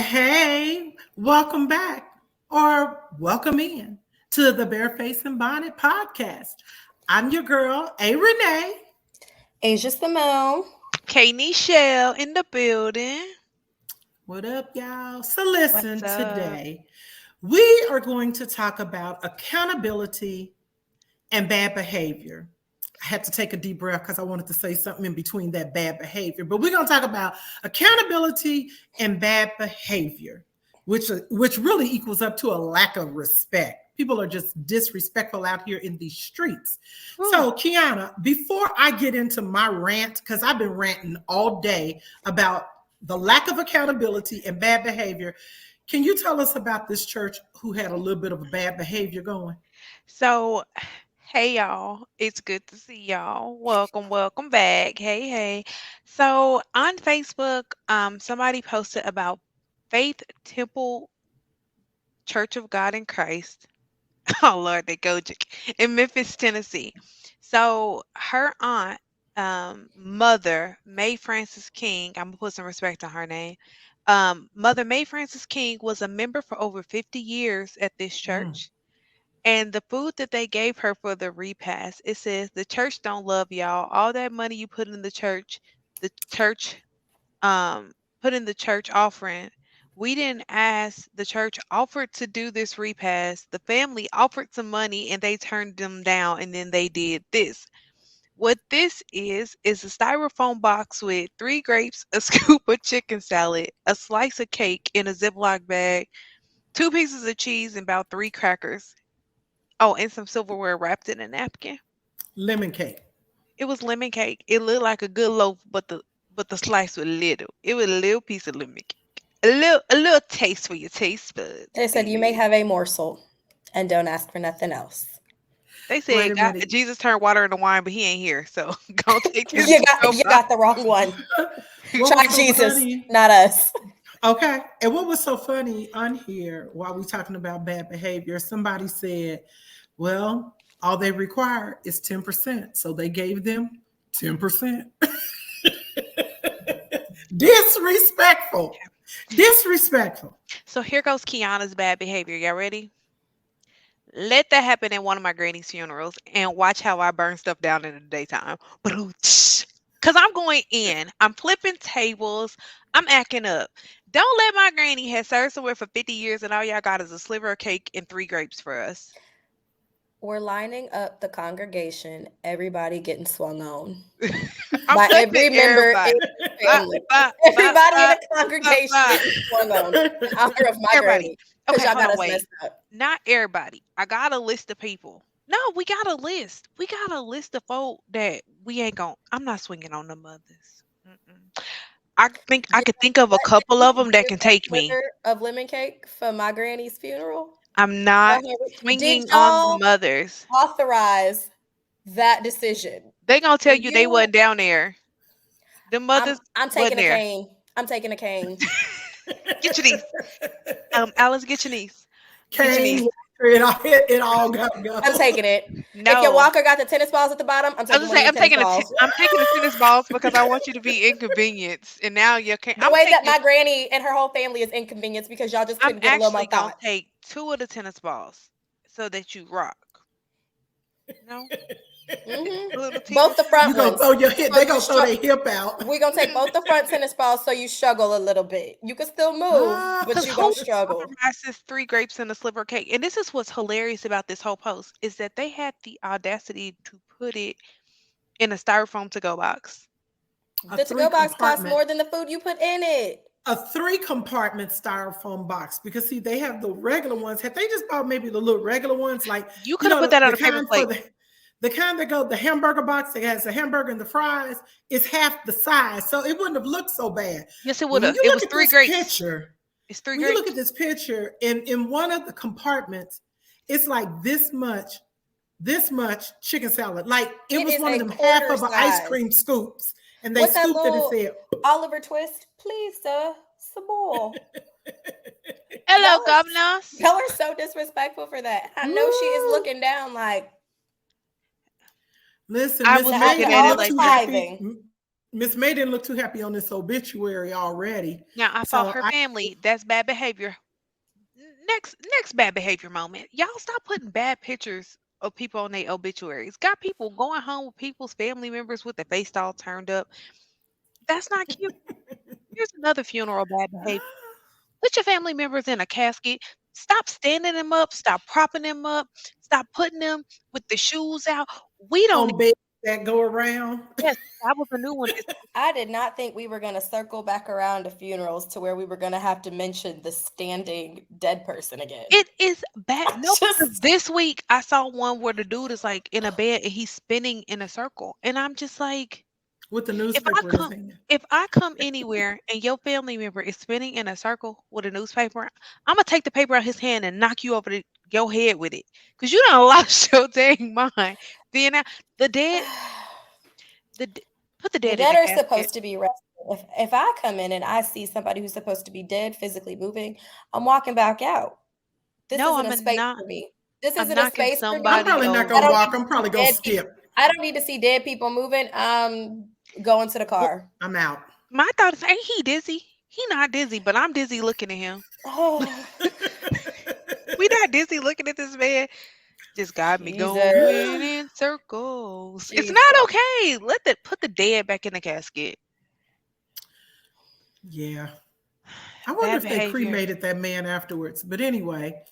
Hey, welcome back or welcome in to the Barefaced and Bonnet podcast. I'm your girl, A. Renee. Asia Simone. K Shell in the building. What up, y'all? So What's listen, up? today we are going to talk about accountability and bad behavior. I had to take a deep breath because I wanted to say something in between that bad behavior. But we're going to talk about accountability and bad behavior, which really equals up to a lack of respect. People are just disrespectful out here in these streets. So, Kiana, before I get into my rant, because I've been ranting all day about the lack of accountability and bad behavior, can you tell us about this church who had a little bit of a bad behavior going? So, hey y'all, it's good to see y'all. Welcome back. Hey. So on Facebook, somebody posted about Faith Temple Church of God in Christ. Oh Lord, they go in Memphis, Tennessee. So her aunt, mother May Frances King, I'm gonna put some respect on her name. Mother May Frances King was a member for over 50 years at this Mm. church. And the food that they gave her for the repast, it says the church don't love y'all. All that money you put in the church put in the church offering. We didn't ask. The church offered to do this repast. The family offered some money and they turned them down, and then they did this. What this is a styrofoam box with 3 grapes, a scoop of chicken salad, a slice of cake in a Ziploc bag, 2 pieces of cheese, and about 3 crackers. Oh, and some silverware wrapped in a napkin. Lemon cake. It was lemon cake. It looked like a good loaf, but the slice was little. It was a little piece of lemon cake. A little taste for your taste buds, They said you may baby. have a morsel and don't ask for nothing else. They Wait said a God, minute. Jesus turned water into wine, but he ain't here. So go take this You and got go you buy. got the wrong one. What Try was so Jesus, funny? not us. Okay. And what was so funny on here while we talking about bad behavior, somebody said, well, all they require is 10%. So they gave them 10%. Disrespectful. Disrespectful. So here goes Kiana's bad behavior. Y'all ready? Let that happen in one of my granny's funerals and watch how I burn stuff down in the daytime. Because I'm going in. I'm flipping tables. I'm acting up. Don't let my granny have served somewhere for 50 years and all y'all got is a sliver of cake and 3 grapes for us. We're lining up the congregation, everybody getting swung on I'm by flipping every member in everybody. the Bye, family. bye, bye, Everybody in bye, the bye, congregation bye. getting swung on in honor of my Everybody. granny. Because Okay, y'all hold got on, us wait. messed up. Not everybody. I got a list of people. No, we got a list. We got a list of folk that we ain't going. I'm not swinging on the mothers. Mm-mm. I think I Did could think of a I couple give of them that you can a take me. sliver of lemon cake for my granny's funeral? I'm not Did swinging on the y'all mothers. authorize that decision? They gonna tell Do you they you? wasn't down there. The mothers I'm wasn't taking a there. cane. I'm taking a cane. Get your niece. Alice, get your niece. Get your Cane, niece. it all got to go. I'm taking it. If your No. walker got the tennis balls at the bottom, I'm I was taking gonna one of say your tennis balls. I'm taking the tennis balls because I want you to be inconvenienced. And now you can't. The way that my granny and her whole family is inconvenienced because y'all just I'm couldn't get a little more actually gonna thought. take 2 of the tennis balls so that you rock. No, a little Both the teeny. You front gonna ones. throw your hip, So they you gonna throw their hip out. we're gonna take both the front tennis balls so you struggle a little bit. You can still move, Ah, but Because you who gonna struggle. authorizes 3 grapes and a sliver of cake? And this is what's hilarious about this whole post is that they had the audacity to put it in a styrofoam to-go box. a The three to-go box costs compartment, more than the food you put in it. a 3 compartment styrofoam box. Because see, they have the regular ones. Had they just bought maybe the little regular ones, like You could have put that on a paper kind for plate. the kind that go the hamburger box that has the hamburger and the fries is half the size, so it wouldn't have looked so bad. Yes, it But would when have. you It look was at three this grapes. picture, It's three when you look at grapes. this picture in one of the compartments, it's like this much chicken salad. Like it It was is one of a them half quarter of an ice size. cream scoops, and they What's that scooped it and little said, Oliver Twist? Please, sir, some more. Hello, Y'all governors. y'all are so disrespectful for that. I know she is "Ooh." looking down like Listen, I Miss was May after looking is at a it all little the like too that. happy. tithing. Miss May didn't look too happy on this obituary already. Now I saw So her I family. That's bad behavior. Next bad behavior moment. Y'all stop putting bad pictures of people on their obituaries. Got people going home with people's family members with their face all turned up. That's not cute. Here's another funeral bad behavior. Put your family members in a casket. Stop standing them up. Stop propping them up. Stop putting them with the shoes out. We don't need on beds that go around. yes, that was a new one. I did not think we were going to circle back around to funerals to where we were going to have to mention the standing dead person again. It is bad. No, because Just this week I saw one where the dude is like in a bed and he's spinning in a circle. And I'm just like, With the if I newspaper in his come hand. if I come anywhere and your family member is spinning in a circle with a newspaper, I'm gonna take the paper out his hand and knock you over your head with it. Cause you done lost your dang mind. Being out the dead, put the the dead in dead the are casket. supposed to be rested. If I come in and I see somebody who's supposed to be dead, physically moving, I'm walking back out. This No, isn't a I'm space not. for me. This I'm isn't a knocking space for me. I'm somebody probably not I gonna over. don't walk. need I'm to see probably gonna dead people. skip. I don't need to see dead people moving. Going to the car. I'm out. My thought is, ain't he dizzy? He not dizzy, but I'm dizzy looking at him. Oh, We not dizzy looking at this man. Just got me Jesus. going in circles. It's Jesus. not okay. Put the dead back in the casket. Yeah. I wonder Bad if they behavior. cremated that man afterwards. But anyway,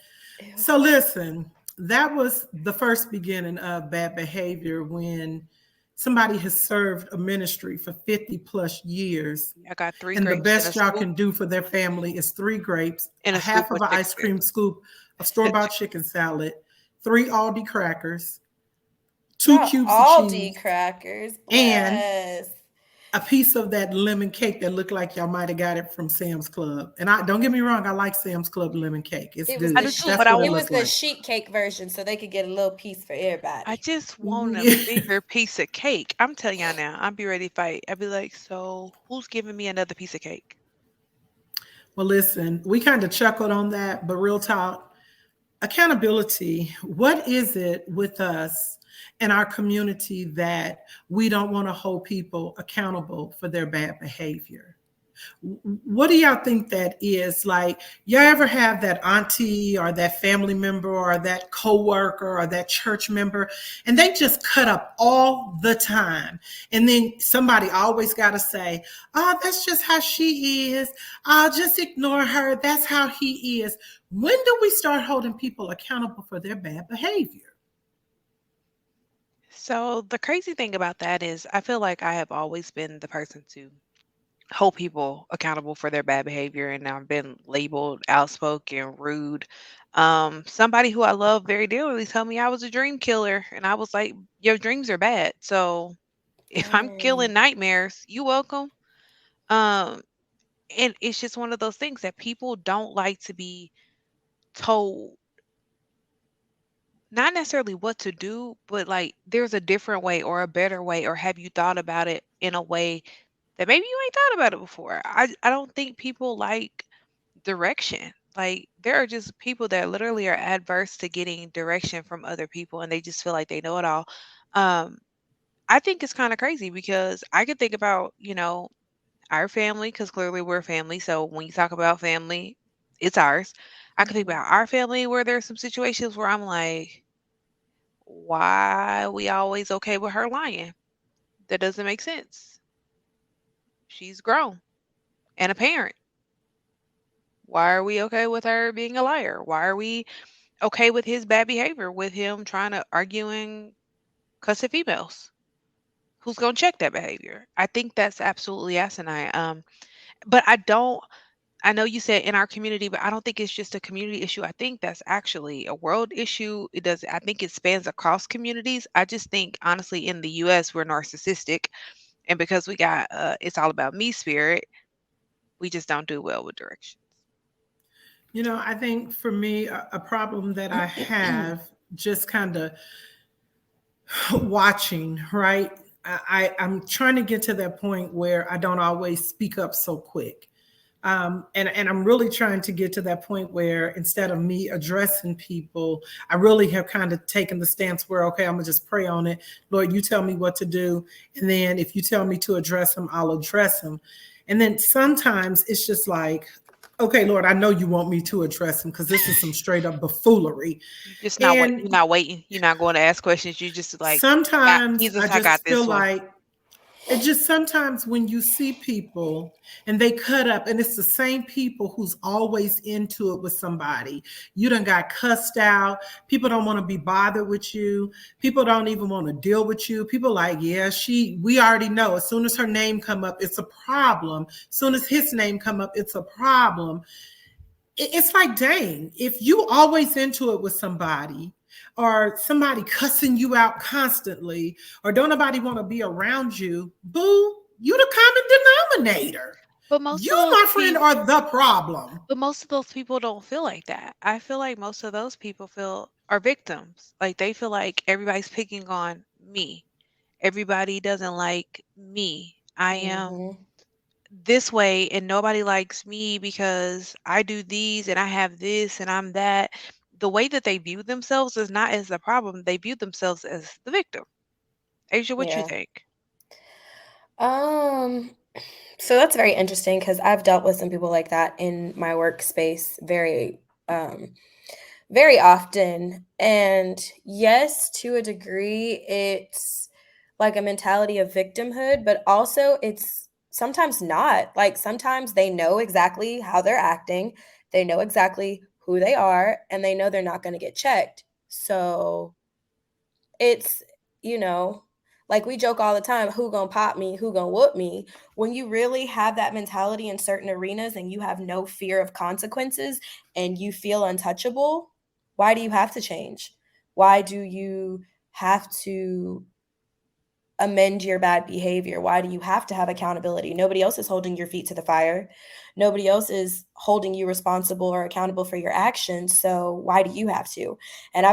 Ew. so listen, that was the first beginning of bad behavior when somebody has served a ministry for 50 plus years. I got 3 And the grapes and a best y'all scoop can do for their family is 3 grapes, and a a half scoop of of an ice cream chicken. scoop of store-bought chicken salad, 3 Aldi crackers, 2 Not cubes of Aldi cheese, crackers. and Bless. a piece of that lemon cake that looked like y'all might have got it from Sam's Club. And don't get me wrong, I like Sam's Club lemon cake. It's It was good. I the do too, sheet. but That's I what it It was looked the like. sheet cake version, so they could get a little piece for I everybody. just want a Yeah. bigger piece of cake. I'm telling y'all now, I'll be ready to fight. I'll be like, so who's giving me another piece of cake? Well, listen, we kind of chuckled on that, but real talk, accountability. What is it with us in our community that we don't want to hold people accountable for their bad behavior? What do y'all think that is? Like, y'all ever have that auntie or that family member or that coworker or that church member, and they just cut up all the time? And then somebody always got to say, oh, that's just how she is. I'll just ignore her. That's how he is. When do we start holding people accountable for their bad behavior? So the crazy thing about that is I feel like I have always been the person to hold people accountable for their bad behavior, and I've been labeled outspoken, rude. Somebody who I love very dearly told me I was a dream killer, and I was like, your dreams are bad. So if I'm killing nightmares, you welcome. Um, and it's just one of those things that people don't like to be told not necessarily what to do, but like there's a different way or a better way, or have you thought about it in a way that maybe you ain't thought about it before. I don't think people like direction. Like there are just people that literally are adverse to getting direction from other people and they just feel like they know it all. Um, I think it's kind of crazy because I could think about, our family, because clearly we're a family. So when you talk about family, it's ours. I could think about our family where there's some situations where I'm like, why we always okay with her lying? That doesn't make sense. She's grown and a parent. Why are we okay with her being a liar? Why are we okay with his bad behavior, with him trying to argue and cuss at females? Who's gonna check that behavior? I think that's absolutely asinine. But I know you said in our community, but I don't think it's just a community issue. I think that's actually a world issue. I think it spans across communities. I just think honestly in the US we're narcissistic, and because we got it's all about me spirit, we just don't do well with directions. I think for me, a problem that I have just kind of watching, right? I'm trying to get to that point where I don't always speak up so quick. And I'm really trying to get to that point where instead of me addressing people, I really have kind of taken the stance where, okay, I'm gonna just pray on it. Lord, you tell me what to do. And then if you tell me to address them, I'll address them. And then sometimes it's just like, okay, Lord, I know you want me to address them because this is some straight up buffoonery. You just not wait. You're And not waiting. You're not going to ask questions. You just like, got sometimes I Jesus. I got just feel this one. like it just sometimes when you see people and they cut up, and it's the same people who's always into it with somebody. You done got cussed out. People don't want to be bothered with you. People don't even want to deal with you. People like, yeah, we already know. As soon as her name come up, it's a problem. As soon as his name come up, it's a problem. It's like, dang, if you always into it with somebody, or somebody cussing you out constantly, or don't nobody want to be around you, boo, you the common denominator. But most You, of those my friend, people, are the problem. but most of those people don't feel like that. I feel like most of those people are victims. Like they feel like everybody's picking on me. Everybody doesn't like me. I am Mhm. this way and nobody likes me because I do these and I have this and I'm that. The way that they view themselves is not as the problem. They view themselves as the victim. Asia, what you Yeah. think? Um, so that's very interesting because I've dealt with some people like that in my workspace very often. And yes, to a degree, it's like a mentality of victimhood, but also it's sometimes not. Like sometimes they know exactly how they're acting, they know exactly who they are, and they know they're not going to get checked. So it's, you know, like we joke all the time, who gonna pop me, who gonna whoop me? When you really have that mentality in certain arenas and you have no fear of consequences and you feel untouchable, why do you have to change? Why do you have to amend your bad behavior? Why do you have to have accountability? Nobody else is holding your feet to the fire. Nobody else is holding you responsible or accountable for your actions. So why do you have to? And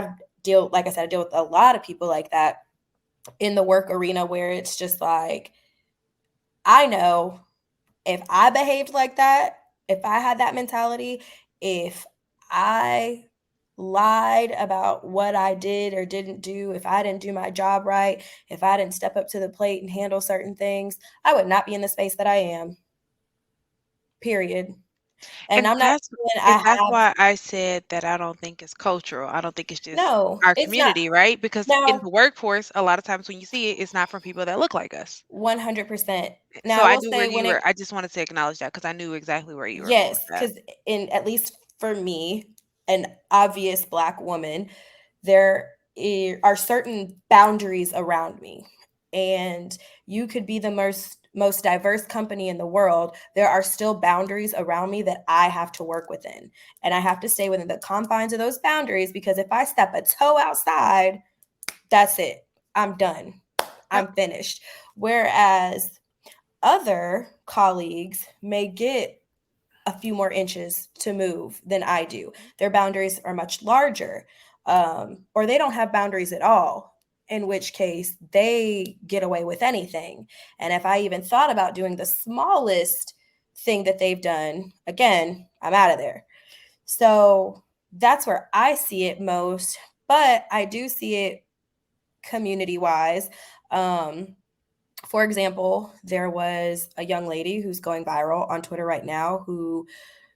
like I said, I deal with a lot of people like that in the work arena where it's just like, I know if I behaved like that, if I had that mentality, if I lied about what I did or didn't do, if I didn't do my job right, if I didn't step up to the plate and handle certain things, I would not be in the space that I am. Period. And And I'm not saying I and that's have why I said that I don't think it's cultural. I don't think it's just no, our it's not. community, right? Because in Now, the workforce, a lot of times when you see it, it's not from people that look like us. 100%. So Now, I I will knew where say you when were. it I just wanted to acknowledge that because I knew exactly where you were going with yes, that. because in at least for me, an obvious Black woman, there are certain boundaries around me. And you could be the most diverse company in the world. There are still boundaries around me that I have to work within. And I have to stay within the confines of those boundaries because if I step a toe outside, that's it. I'm done. Yep. I'm finished. Whereas other colleagues may get a few more inches to move than I do. Their boundaries are much larger, or they don't have boundaries at all, in which case they get away with anything. And if I even thought about doing the smallest thing that they've done, again, I'm out of there. So that's where I see it most, but I do see it community wise. For example, there was a young lady who's going viral on Twitter right now who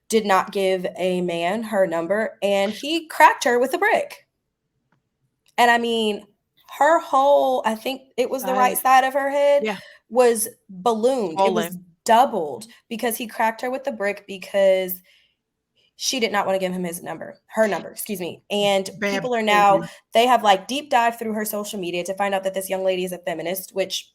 did not give a man her number and he cracked her with a brick. And I mean, her whole, I think it was the right Side, side of her head, yeah, was ballooned. It was swollen. doubled because he cracked her with the brick because she did not want to give him her number, excuse me. And Bad people are now, behavior. they have like deep dive through her social media to find out that this young lady is a feminist, which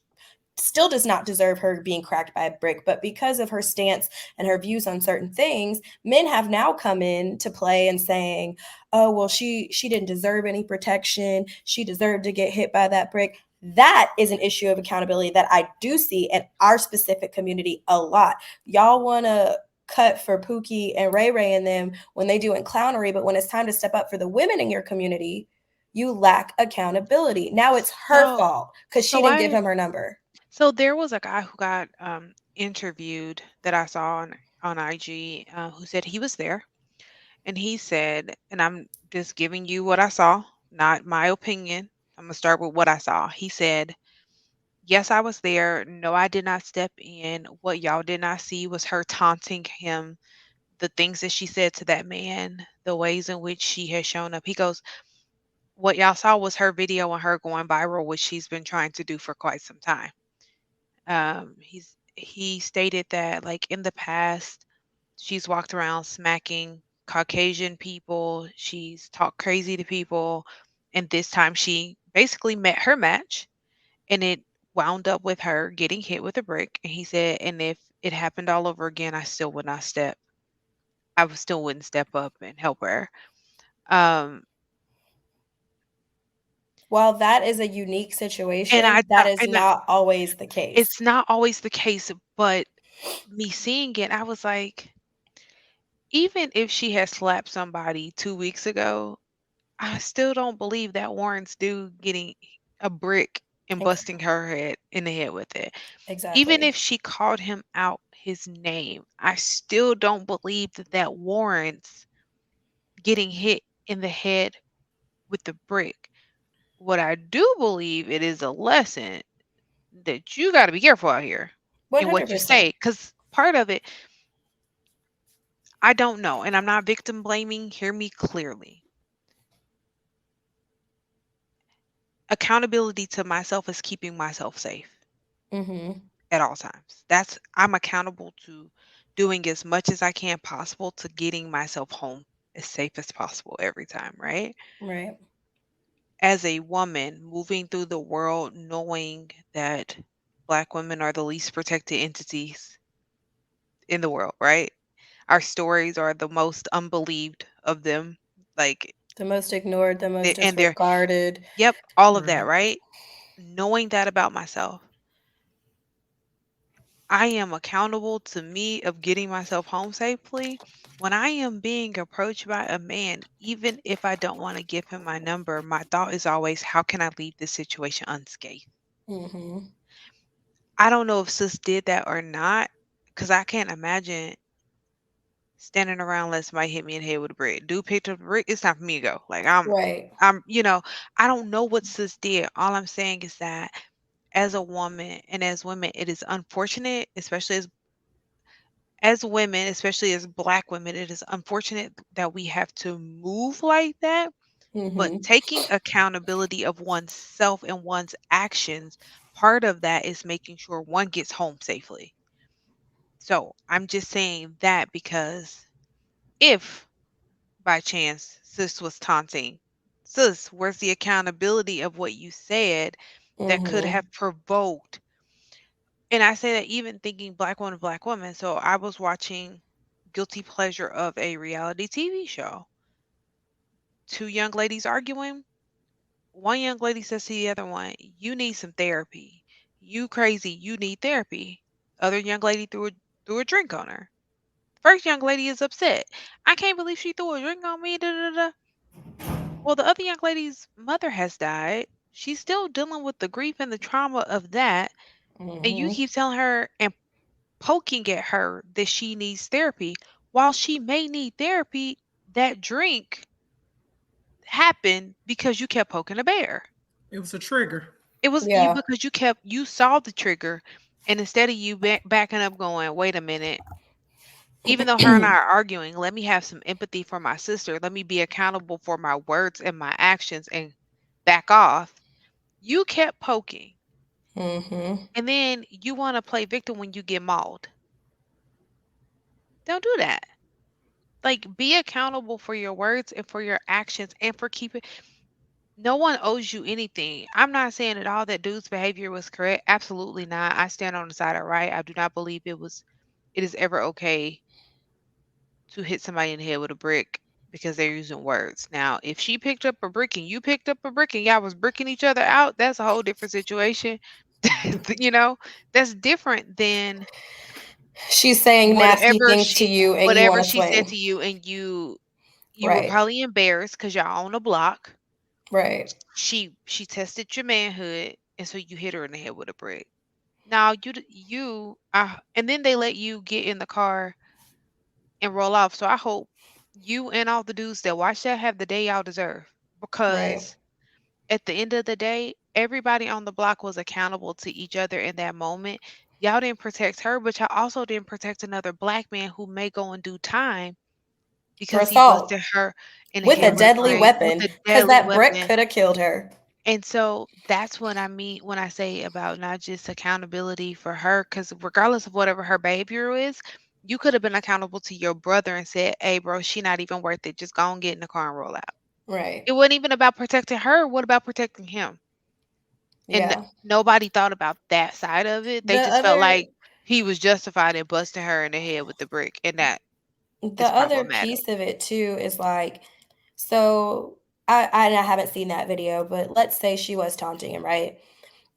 still does not deserve her being cracked by a brick, but because of her stance and her views on certain things, men have now come in to play and saying, "Oh, well, she didn't deserve any protection. She deserved to get hit by that brick." That is an issue of accountability that I do see in our specific community a lot. Y'all want to cut for Pookie and Ray Ray and them when they do in clownery, but when it's time to step up for the women in your community, you lack accountability. Now it's her So, fault because she so didn't give I him her number. So there was a guy who got interviewed that I saw on IG, who said he was there, and he said, and I'm just giving you what I saw, not my opinion. I'm gonna start with what I saw. He said, "Yes, I was there. No, I did not step in. What y'all did not see was her taunting him, the things that she said to that man, the ways in which she has shown up." He goes, "What y'all saw was her video and her going viral, which she's been trying to do for quite some time." He stated that, like, in the past, she's walked around smacking Caucasian people, she's talked crazy to people, and this time she basically met her match, and it wound up with her getting hit with a brick. And he said, "And if it happened all over again, I still wouldn't step up and help her." Um, While that is a unique and situation, that is not always the case. it's not always the case, but me seeing it, I was like, even if she had slapped somebody 2 weeks ago, I still don't believe that Warren's dude getting a brick and Ex busting her head in the head with it. Even exactly. if she called him out his name, I still don't believe that warrants getting hit in the head with the brick. What I do believe, it is a lesson that you got to be careful out here in what you 100%. say, because part of it, I don't know, and I'm not victim blaming. Hear me clearly. Accountability to myself is keeping myself safe Mhm. at all times. I'm accountable to doing as much as I can possible to getting myself home as safe as possible every time, right? Right. As a woman moving through the world knowing that Black women are the least protected entities in the world, right? Our stories are the most unbelieved of them. Like, The most ignored, the most and they're, disregarded. yep, all of that, Right. right? Knowing that about myself, I am accountable to me of getting myself home safely. When I am being approached by a man, even if I don't want to give him my number, my thought is always, how can I leave this situation unscathed? Mhm. I don't know if sis did that or not, because I can't imagine standing around let somebody hit me in the head with a brick. Dude picked up the brick, it's time for me to go. Like, Right. I don't know what sis did. All I'm saying is that as a woman and as women, it is unfortunate, especially as women, especially as Black women, it is unfortunate that we have to move like that. But Mhm. taking accountability of oneself and one's actions, part of that is making sure one gets home safely. So I'm just saying that because if by chance sis was taunting, sis, where's the accountability of what you said that could Mhm. have provoked? And I say that even thinking Black woman, Black woman. So I was watching guilty pleasure of a reality TV show. Two young ladies arguing. One young lady says to the other one, "You need some therapy. You crazy. You need therapy." Other young lady threw a drink on her. First young lady is upset. "I can't believe she threw a drink on me." Da, da, da. Well, the other young lady's mother has died. She's still dealing with the grief and the trauma of that. And you Mhm. keep telling her and poking at her that she needs therapy. While she may need therapy, that drink happened because you kept poking a bear. It was a trigger. It was you Yeah. because you saw the trigger, and instead of you backing up, going, "Wait a minute." Even though her and I are arguing, let me have some empathy for my sister. Let me be accountable for my words and my actions and back off. You kept poking, Mhm. and then you want to play victim when you get mauled. Don't do that. Like, be accountable for your words and for your actions and for keeping. No one owes you anything. I'm not saying at all that dude's behavior was correct. Absolutely not. I stand on the side of right. I do not believe it is ever okay to hit somebody in the head with a brick because they're using words. Now, if she picked up a brick and you picked up a brick and y'all was bricking each other out, that's a whole different situation. you know, that's different than She's saying nasty whatever things to she you and you whatever wanna she said swing. to you, and you were Right. probably embarrassed because y'all on a block. Right. She tested your manhood, and so you hit her in the head with a brick. Now and then they let you get in the car and roll off. So I hope you and all the dudes that watch that have the day y'all deserve, Right. because at the end of the day, everybody on the block was accountable to each other in that moment. Y'all didn't protect her, but y'all also didn't protect another black man who may go and do time For because he assault busted her in the with a head with a deadly brick, Right. with weapon, a because deadly that brick weapon. could have killed her. And so that's what I mean when I say about not just accountability for her, because regardless of whatever her behavior is, you could have been accountable to your brother and said, "Hey, bro, she not even worth it. Just go and get in the car and roll out." Right. It wasn't even about protecting her. What about protecting him? And Yeah. nobody thought about that side of it. They The just felt other like he was justified in busting her in the head with the brick, and that the is other problematic. piece of it too is like, so I haven't seen that video, but let's say she was taunting him, right?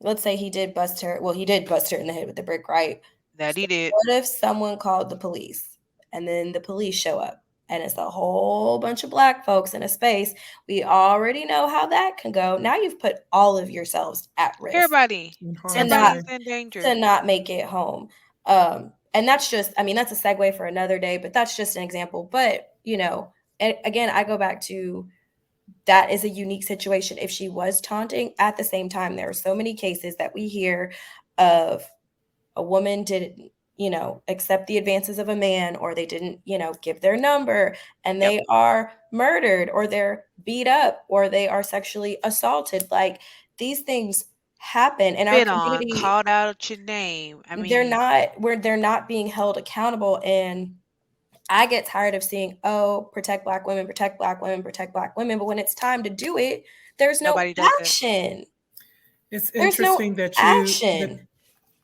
Let's say he did bust her. Well, he did bust her in the head with the brick, right? That So he did. what if someone called the police and then the police show up and it's a whole bunch of black folks in a space? We already know how that can go. Now you've put all of yourselves at risk Everybody, In to harm's not everybody's way. in danger. to not make it home. And that's just, I mean, that's a segue for another day, but that's just an example. But, again, I go back to that is a unique situation. If she was taunting, at the same time, there are so many cases that we hear of a woman didn't, accept the advances of a man, or they didn't, give their number, and Yep. they are murdered, or they're beat up, or they are sexually assaulted. Like, these things happen in our Spit on, community. called out your name. I They're mean, not where they're not being held accountable. And I get tired of seeing, oh, protect black women, protect black women, protect black women. But when it's time to do it, there's no nobody does it. action. It's There's no interesting that action.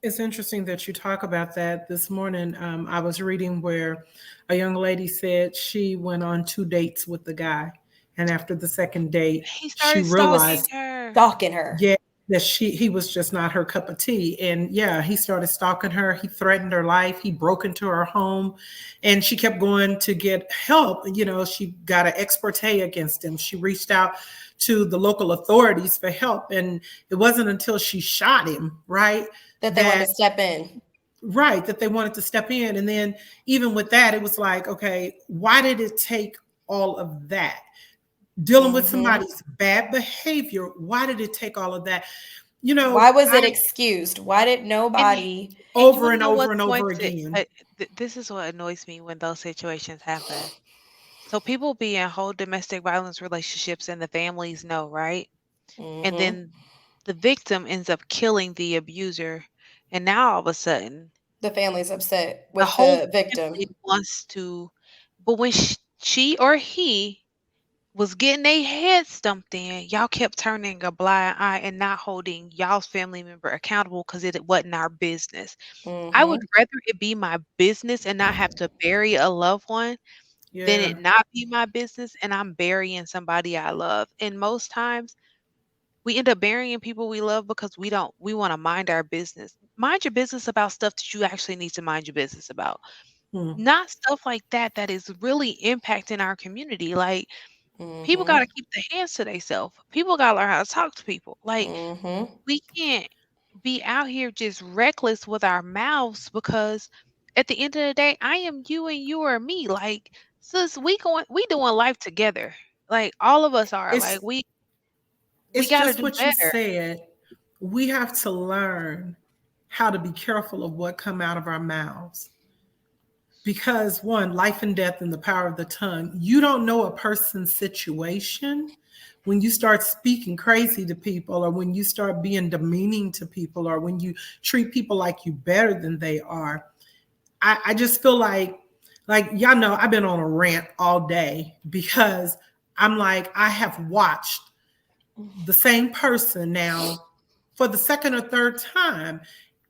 it's interesting that you talk about that. This morning, I was reading where a young lady said she went on 2 dates with the guy, and after the second date, He she started stalking realized, her. Stalking her. yeah, that he was just not her cup of tea. And yeah, he started stalking her. He threatened her life. He broke into her home, and she kept going to get help. She got an ex parte against him. She reached out to the local authorities for help, and it wasn't until she shot him, right, That they wanted that to step in. that they wanted to step in. And then even with that, it was like, okay, why did it take all of that? Dealing with Hmm. somebody's bad behavior, why did it take all of that? Why was I it excused? Why did And nobody? and you over want to and know over what's and going over to again. this is what annoys me when those situations happen. So people be in whole domestic violence relationships and the families know, right? And Hmm. then the victim ends up killing the abuser. And now all of a sudden, The family's upset the with whole the victim. family wants to, but when she or he was getting their head stumped in, y'all kept turning a blind eye and not holding y'all's family member accountable because it wasn't our business. I would Hmm. rather it be my business and not have to bury a loved one than Yeah. it not be my business and I'm burying somebody I love. And most times we end up burying people we love because we want to mind our business. Mind your business about stuff that you actually need to mind your business about. Hmm. Not stuff like that is really impacting our community. Like, people Hmm. gotta keep their hands to themselves. People gotta learn how to talk to people. Like, Hmm. we can't be out here just reckless with our mouths because at the end of the day, I am you and you are me. Like, sis, we doing life together. Like, all of us are. It's Like, we it's gotta just do what you better. said. We have to learn how to be careful of what come out of our mouths, because one, life and death in the power of the tongue. You don't know a person's situation when you start speaking crazy to people, or when you start being demeaning to people, or when you treat people like you better than they are. I just feel like y'all know I've been on a rant all day, because I'm like, I have watched the same person now for the second or third time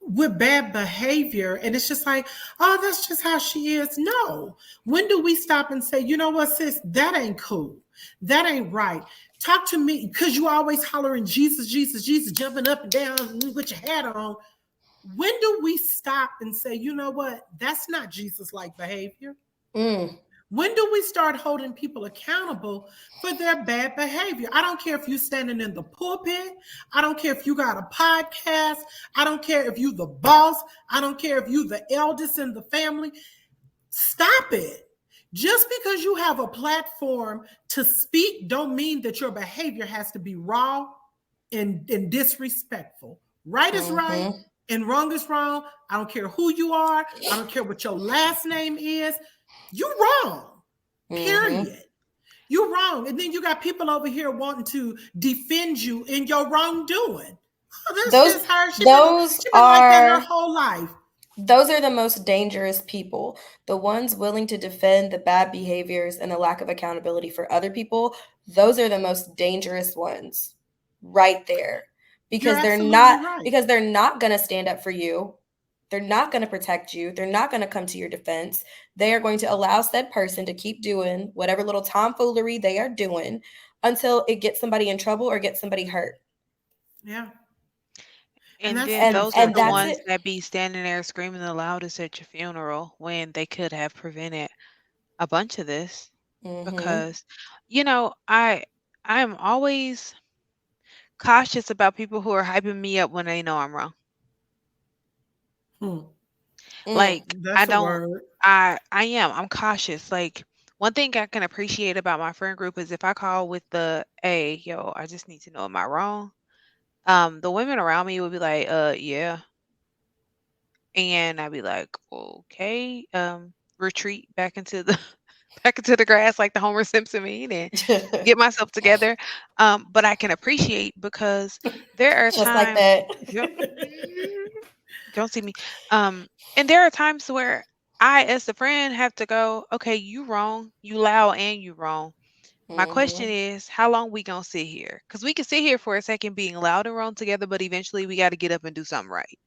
with bad behavior. And it's just like, oh, that's just how she is. No. When do we stop and say, you know what, sis, that ain't cool. That ain't right. Talk to me, because you always hollering Jesus, Jesus, Jesus, jumping up and down with your hat on. When do we stop and say, you know what, that's not Jesus like behavior? Mm. When do we start holding people accountable for their bad behavior? I don't care if you're standing in the pulpit. I don't care if you got a podcast. I don't care if you're the boss. I don't care if you're the eldest in the family. Stop it. Just because you have a platform to speak don't mean that your behavior has to be raw and disrespectful. Right is right and wrong is wrong. I don't care who you are. I don't care what your last name is. You're wrong. Period. You're wrong. And then you got people over here wanting to defend you in your wrongdoing. Oh, that's just her. She's been like that her whole life. Those are the most dangerous people. The ones willing to defend the bad behaviors and the lack of accountability for other people. Those are the most dangerous ones right there. Because they're not going to stand up for you. They're not going to protect you. They're not going to come to your defense. They are going to allow said person to keep doing whatever little tomfoolery they are doing until it gets somebody in trouble or gets somebody hurt. Yeah. And then those are the ones that be standing there screaming the loudest at your funeral when they could have prevented a bunch of this. Because, I am always cautious about people who are hyping me up when they know I'm wrong. Like, I am. I'm cautious. Like, one thing I can appreciate about my friend group is if I call with the, hey, yo, I just need to know, am I wrong? The women around me would be like, yeah. And I'd be like, okay, retreat back into the grass like the Homer Simpson meme and get myself together. But I can appreciate because there are just times like that. Don't see me. And there are times where I, as the friend, have to go, okay, you wrong, you loud and you wrong. My question is, how long we gonna sit here? Because we can sit here for a second being loud and wrong together, but eventually we got to get up and do something right.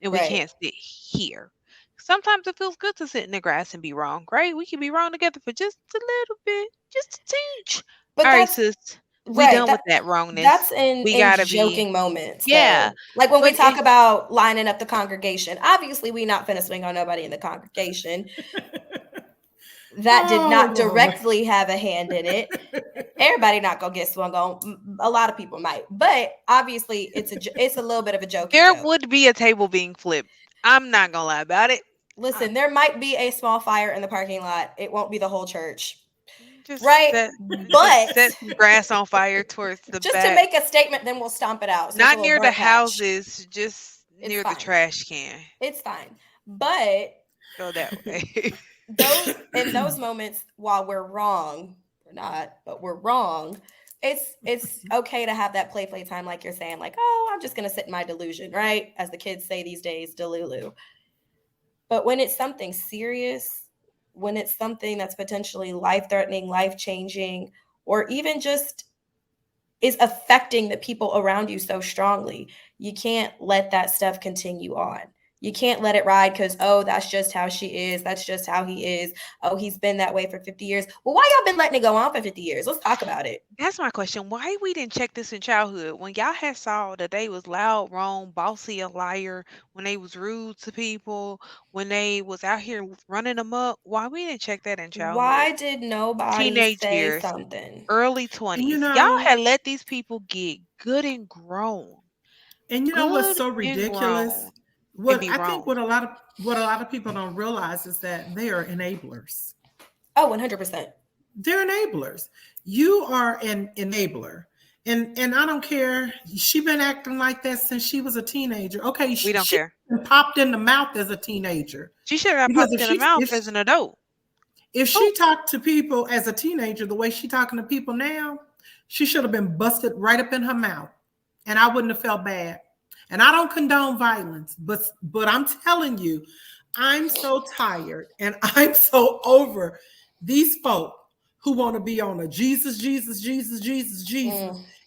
And we can't sit here. Sometimes it feels good to sit in the grass and be wrong, right? We can be wrong together for just a little bit, just a tinge. But all right, sis, we done with that wrongness. That's in joking moments. Yeah. Though. Like when we talk about lining up the congregation, obviously we not finna swing on nobody in the congregation. That did not directly have a hand in it. Everybody not gonna get swung on. A lot of people might, but obviously it's a little bit of a joke. There would be a table being flipped. I'm not gonna lie about it. Listen, there might be a small fire in the parking lot. It won't be the whole church. Just right? But set some grass on fire towards the just back. to make a statement, then we'll stomp it out. So not near the houses, just near the trash can. It's fine. But go that way. In those moments, while we're wrong, we're not, but we're wrong. It's okay to have that play time, like you're saying, like, oh, I'm just gonna sit in my delusion, right? As the kids say these days, delulu. But when it's something serious, when it's something that's potentially life-threatening, life-changing, or even just is affecting the people around you so strongly, you can't let that stuff continue on. You can't let it ride because, oh, that's just how she is. That's just how he is. Oh, he's been that way for 50 years. Well, why y'all been letting it go on for 50 years? Let's talk about it. That's my question. Why we didn't check this in childhood? When y'all had saw that they was loud, wrong, bossy, a liar, when they was rude to people, when they was out here running amok, why we didn't check that in childhood? Why did nobody Teenage say years, something? Early 20s. Y'all had let these people get good and grown. And you know what's so ridiculous? What I think what a lot of people don't realize is that they are enablers. Oh, 100%. They're enablers. You are an enabler. And I don't care. She been acting like that since she was a teenager. Okay, we don't care. Popped in the mouth as a teenager. She should have popped in the mouth as an adult. If she talked to people as a teenager the way she's talking to people now, she should have been busted right up in her mouth. And I wouldn't have felt bad. And I don't condone violence, but I'm telling you, I'm so tired and I'm so over these folk who want to be on a Jesus,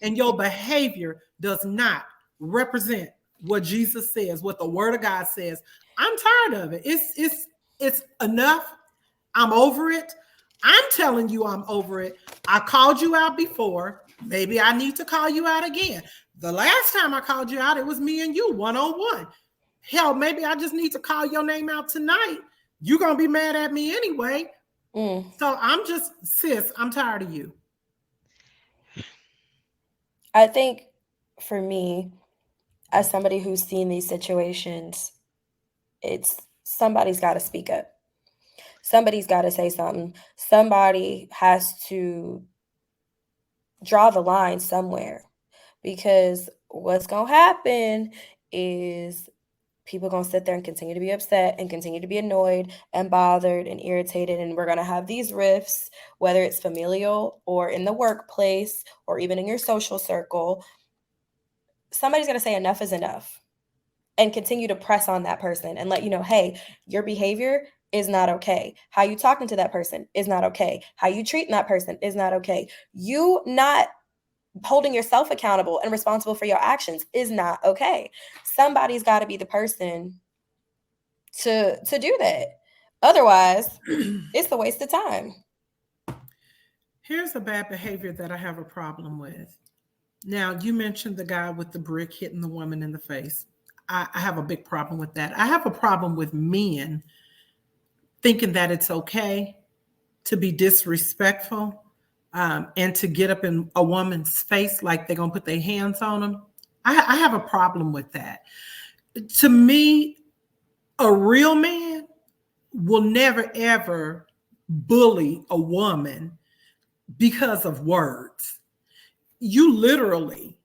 and your behavior does not represent what Jesus says, what the Word of God says. I'm tired of it. It's enough. I'm over it. I'm telling you, I'm over it. I called you out before. Maybe I need to call you out again. The last time I called you out, it was me and you one-on-one. Hell, maybe I just need to call your name out tonight. You're going to be mad at me anyway. Mm. So I'm just, sis, I'm tired of you. I think for me, as somebody who's seen these situations, it's somebody's got to speak up. Somebody's got to say something. Somebody has to draw the line somewhere, because what's going to happen is people going to sit there and continue to be upset and continue to be annoyed and bothered and irritated, and we're going to have these rifts, whether it's familial or in the workplace or even in your social circle. Somebody's going to say enough is enough and continue to press on that person and let you know, hey, your behavior is not okay. How you talking to that person is not okay. How you treating that person is not okay. You not holding yourself accountable and responsible for your actions is not okay. Somebody's got to be the person to do that. Otherwise, it's a waste of time. Here's a bad behavior that I have a problem with. Now, you mentioned the guy with the brick hitting the woman in the face. I have a big problem with that. I have a problem with men thinking that it's okay to be disrespectful, and to get up in a woman's face like they're going to put their hands on them. I have a problem with that. To me, a real man will never, ever bully a woman because of words. You literally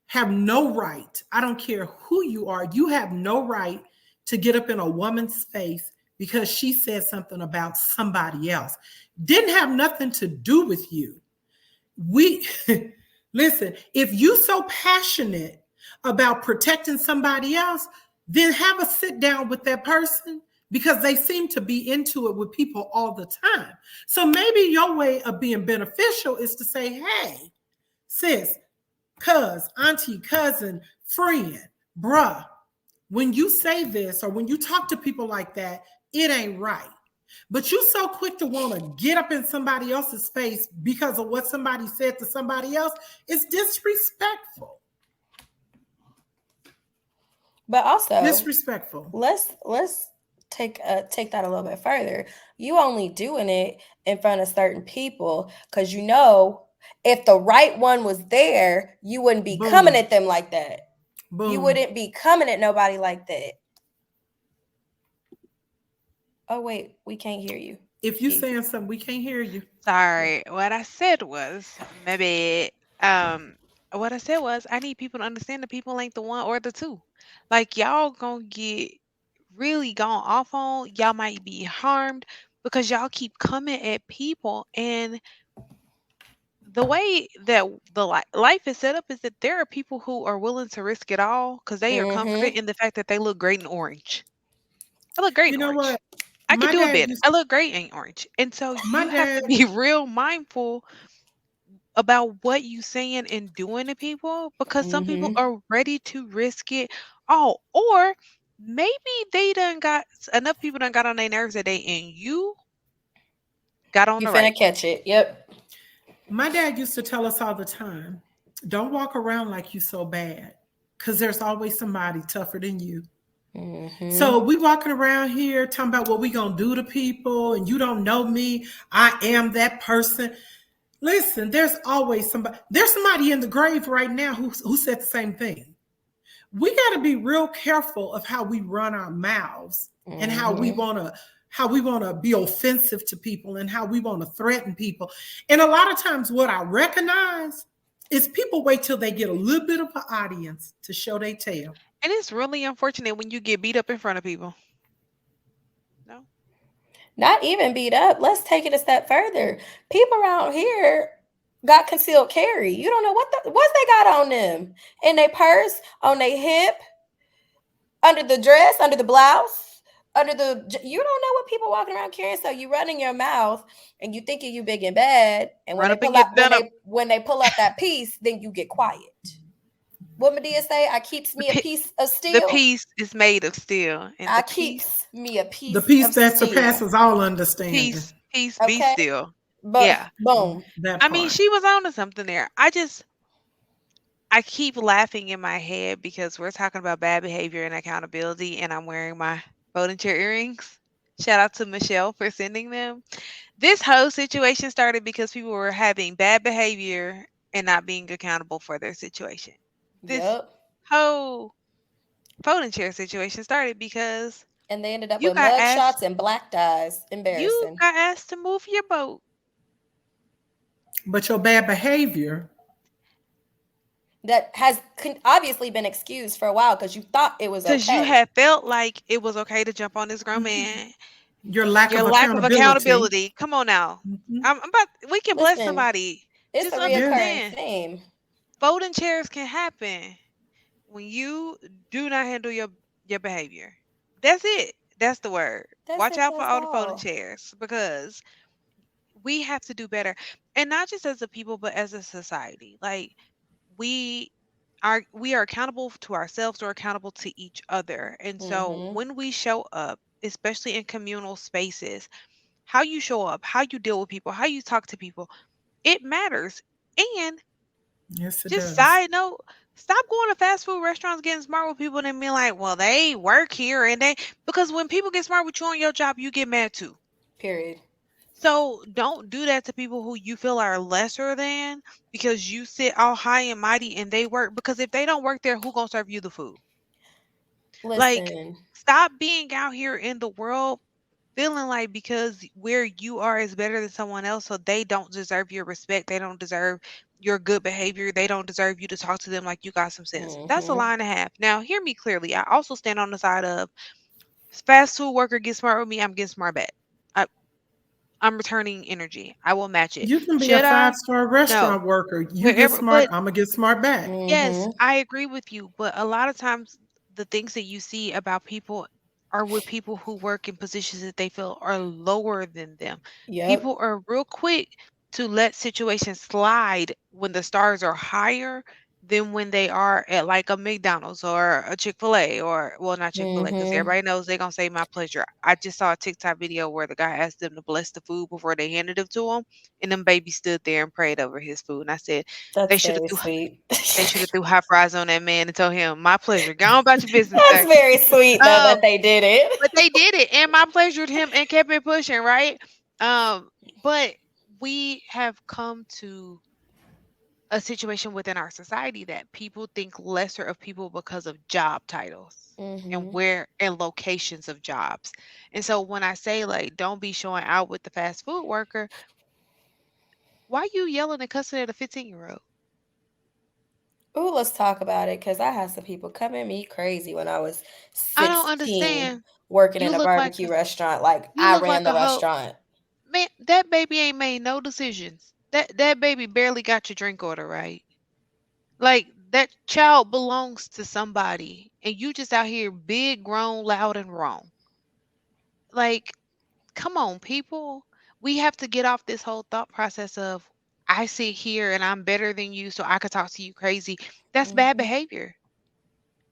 have no right. I don't care who you are. You have no right to get up in a woman's face because she said something about somebody else. Didn't have nothing to do with you. We listen, if you so passionate about protecting somebody else, then have a sit down with that person, because they seem to be into it with people all the time. So maybe your way of being beneficial is to say, hey, sis, cuz, auntie, cousin, friend, bruh, when you say this or when you talk to people like that, it ain't right. But you so quick to want to get up in somebody else's face because of what somebody said to somebody else. It's disrespectful. But also, Disrespectful. let's take that a little bit further. You only doing it in front of certain people because you know if the right one was there, you wouldn't be Boom. coming at them like that. Boom. You wouldn't be coming at nobody like that. Oh wait, we can't hear you. If you saying something, we can't hear you. Sorry. What I said was maybe what I said was I need people to understand that people ain't the one or the two. Like y'all gonna get really gone off on, y'all might be harmed because y'all keep coming at people, and the way that the life is set up is that there are people who are willing to risk it all because they are confident in the fact that they look great in orange. I look great You in know orange. what? I can My do a dad bit. used I look great in orange. And so My you have to dad, be real mindful about what you saying and doing to people because some people are ready to risk it all. Or maybe they done got enough people done got on their nerves that day and you got on You the finna right one. catch it. Yep. my dad used to tell us all the time, don't walk around like you so bad, because there's always somebody tougher than you. So we walking around here talking about what we gonna do to people, and you don't know me. I am that person. Listen, there's always somebody. There's somebody in the grave right now who said the same thing. We got to be real careful of how we run our mouths and how we want to be offensive to people and how we want to threaten people. And a lot of times, what I recognize is people wait till they get a little bit of an audience to show their tail. And it's really unfortunate when you get beat up in front of people. No. Not even beat up. Let's take it a step further. People around here got concealed carry. You don't know what they got on them. In their purse, on their hip, under the dress, under the blouse, you don't know what people walking around carrying. So you running your mouth and you thinking you big and bad. And when Run they up and pull out get done up. when they pull out that piece, then you get quiet. What Medea say? I keeps me a piece of steel. The piece is made of steel. And I keeps me a piece. The piece of that steel. surpasses all understanding. Peace be Okay. still. But Yeah. boom. I mean, she was on to something there. I keep laughing in my head because we're talking about bad behavior and accountability, and I'm wearing my folding chair earrings. Shout out to Michelle for sending them. This whole situation started because people were having bad behavior and not being accountable for their situation. This Yep. whole folding chair situation started because And they ended up you with got mug asked shots and black dyes. you Embarrassing. got asked to move your boat. But your bad behavior, That has obviously been excused for a while because you thought it was Because you okay. had felt like it was okay to jump on this grown man. your lack Your of lack of accountability. accountability. Come on now. Mhm. I'm about. We can bless Listen, somebody. it's Just a reoccurring understand, theme. folding chairs can happen when you do not handle your behavior. That's it. That's the word. That's Watch it. out for That's all the folding all. chairs because we have to do better, and not just as a people, but as a society. Like we we are accountable to ourselves or accountable to each other. And so Mm-hmm. when we show up, especially in communal spaces, how you show up, how you deal with people, how you talk to people, it matters. And Yes, it just does. side note, stop going to fast food restaurants getting smart with people and being like, well, they work here and they, because when people get smart with you on your job, you get mad too. Period. So don't do that to people who you feel are lesser than because you sit all high and mighty and they work. Because if they don't work there, who gonna serve you the food? Like, Listen. stop being out here in the world feeling like because where you are is better than someone else, so they don't deserve your respect. They don't deserve your good behavior. They don't deserve you to talk to them like you got some sense. That's a Mm-hmm. lie and a half. Now, hear me clearly. I also stand on the side of fast food worker get smart with me. I'm getting smart back. I, I'm returning energy. I will match it. You can be a Should I? five-star No. restaurant worker. You get Wherever, smart, but I'm gonna get smart back. yes, Mm-hmm. I agree with you, but a lot of times the things that you see about people are with people who work in positions that they feel are lower than them. Yep. People are real quick to let situations slide when the stars are higher than when they are at like a McDonald's or a Chick-fil-A or well not Chick-fil-A because Mm-hmm. everybody knows they're gonna say my pleasure. I just saw a TikTok video where the guy asked them to bless the food before they handed it to him and them babies stood there and prayed over his food. And I said they That's should have very threw sweet. they should have threw hot fries on that man and told him, "My pleasure. Go on about your business, That's sir." very sweet though that Um, they did it. but they did it, and my pleasured him and kept it pushing, right? But we have come to a situation within our society that people think lesser of people because of job titles and Mm-hmm. where and locations of jobs. And so when I say like don't be showing out with the fast food worker, why you yelling and cussing at a 15-year-old? Ooh, let's talk about it because I had some people come at me crazy when I was I don't 16 understand. working You in a look like barbecue restaurant. Like you I look ran like the a hoe. restaurant. Man, that baby ain't made no decisions. That baby barely got your drink order right. Like that child belongs to somebody, and you just out here big, grown, loud, and wrong. Like, come on, people. We have to get off this whole thought process of I sit here and I'm better than you, so I could talk to you crazy. That's bad Mhm. behavior.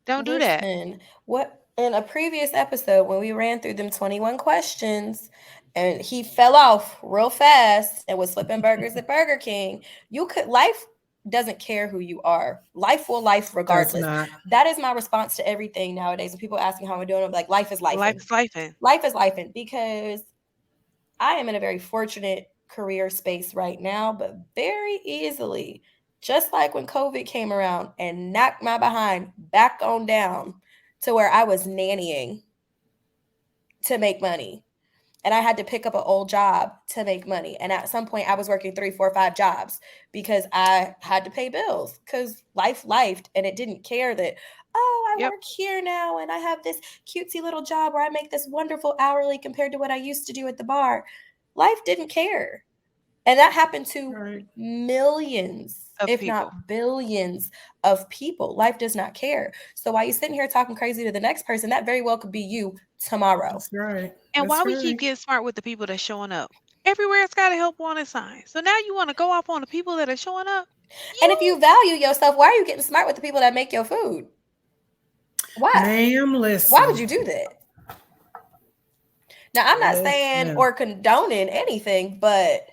Don't do that. Listen, what in a previous episode when we ran through them 21 questions and he fell off real fast and was flipping burgers at Burger King, you could life doesn't care who you are. Life will life Does regardless. not. That is my response to everything nowadays. When people ask me how I'm doing, I'm like, life is life. Life is life. Life is life because I am in a very fortunate career space right now, but very easily, just like when COVID came around and knocked my behind back on down to where I was nannying to make money. And I had to pick up an old job to make money. And at some point, I was working 3, 4, 5 jobs because I had to pay bills because life lifed and it didn't care that, oh, I Yep. work here now and I have this cutesy little job where I make this wonderful hourly compared to what I used to do at the bar. Life didn't care. And that happened to Right. millions, Of if people. not billions of people. Life does not care. So while you're sitting here talking crazy to the next person, that very well could be you tomorrow. That's right. And why That's we keep right. getting smart with the people that's showing up? Everywhere it's got a help wanted sign. So now you want to go off on the people that are showing up? And if you value yourself, why are you getting smart with the people that make your food? Why? Ma'am, Why would listen. you do that? Now, I'm not saying Listen. or condoning anything, but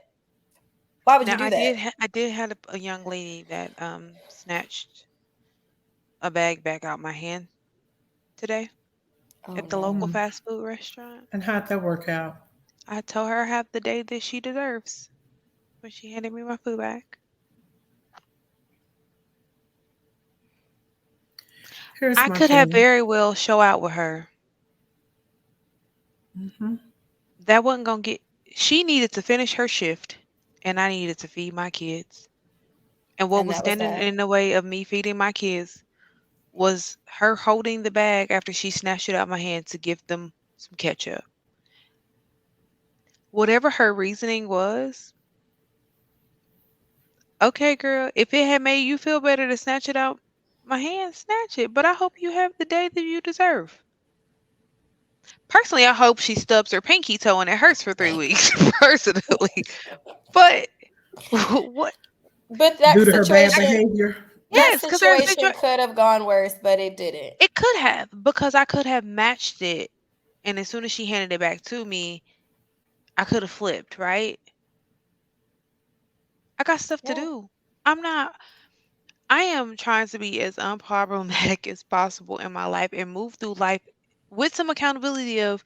why would you Now do that? I did have a young lady that snatched a bag back out my hand today Oh at the local no. Mm. fast food restaurant. And how'd that work out? I told her I have the day that she deserves when she handed me my food back. Here's I my could have thing. very well show out with her. Hmm. That wasn't gonna get. She needed to finish her shift, and I needed to feed my kids. And what And was that was standing that. in the way of me feeding my kids was her holding the bag after she snatched it out of my hand to give them some ketchup. Whatever her reasoning was, okay, girl, if it had made you feel better to snatch it out my hand, snatch it. But I hope you have the day that you deserve. Personally, I hope she stubs her pinky toe and it hurts for 3 weeks, personally. But what? But Due to her bad behavior. that Yes, because there's a situation could have gone worse, but it didn't. it could have, because I could have matched it, and as soon as she handed it back to me, I could have flipped, right? I got stuff to Yeah. do. I'm not I am trying to be as unproblematic as possible in my life and move through life with some accountability of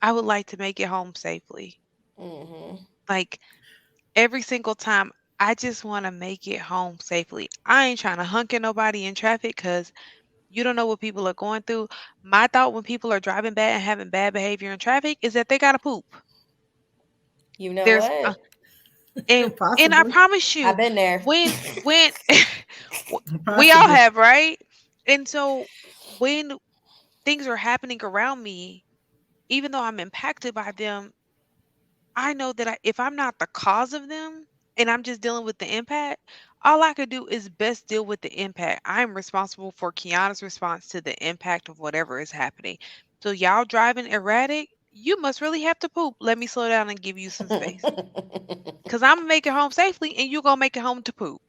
I would like to make it home safely. Hmm. Like every single time, I just want to make it home safely. I ain't trying to hunk at nobody in traffic because you don't know what people are going through. My thought when people are driving bad and having bad behavior in traffic is that they got to poop. You know There's what? and I Possibly. promise I've you, been there. when we all Possibly. have, right? And so when things are happening around me, even though I'm impacted by them, I know that if I'm not the cause of them and I'm just dealing with the impact, all I could do is best deal with the impact. I'm responsible for Kiana's response to the impact of whatever is happening. So y'all driving erratic, you must really have to poop. Let me slow down and give you some space. Cause I'm gonna make it home safely and you gonna make it home to poop.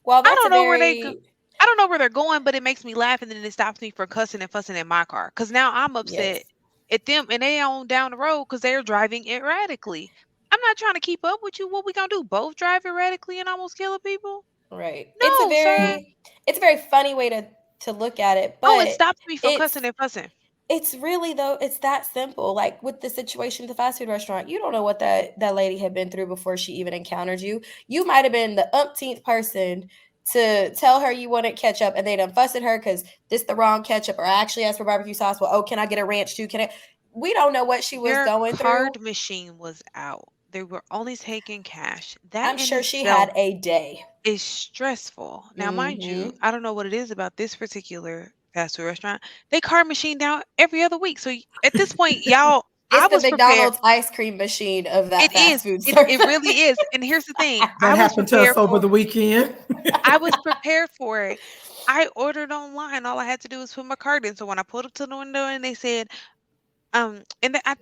Well, I that's a don't know where they go. very, I don't know where they're going, but it makes me laugh and then it stops me from cussing and fussing in my car. Cause now I'm upset yes, at them and they on down the road because they're driving erratically. I'm not trying to keep up with you. What we gonna do? Both drive erratically and almost kill people? right. No, sir. It's a very funny way to look at it, Oh, it but stops me from it's cussing and fussing. it's really though, it's that simple. Like with the situation at the fast food restaurant, you don't know what that lady had been through before she even encountered you. You might have been the umpteenth person to tell her you wanted ketchup and they done fussed at her because this the wrong ketchup, or I actually asked for barbecue sauce. Well, oh, can I get a ranch too? Can I? We don't know what she was Their going through. card machine was out. They were only taking cash. That I'm in sure she itself had a day. is stressful. Now, mind you, Hmm. I don't know what it is about this particular fast food restaurant. They card machine down every other week. So at this point, y'all, It's I the was prepared. McDonald's ice cream machine of that It is. fast food It service. really is. And here's the thing. That happened to us over the weekend. I was prepared for it. I ordered online. All I had to do was put my card in. So when I pulled up to the window and they said, I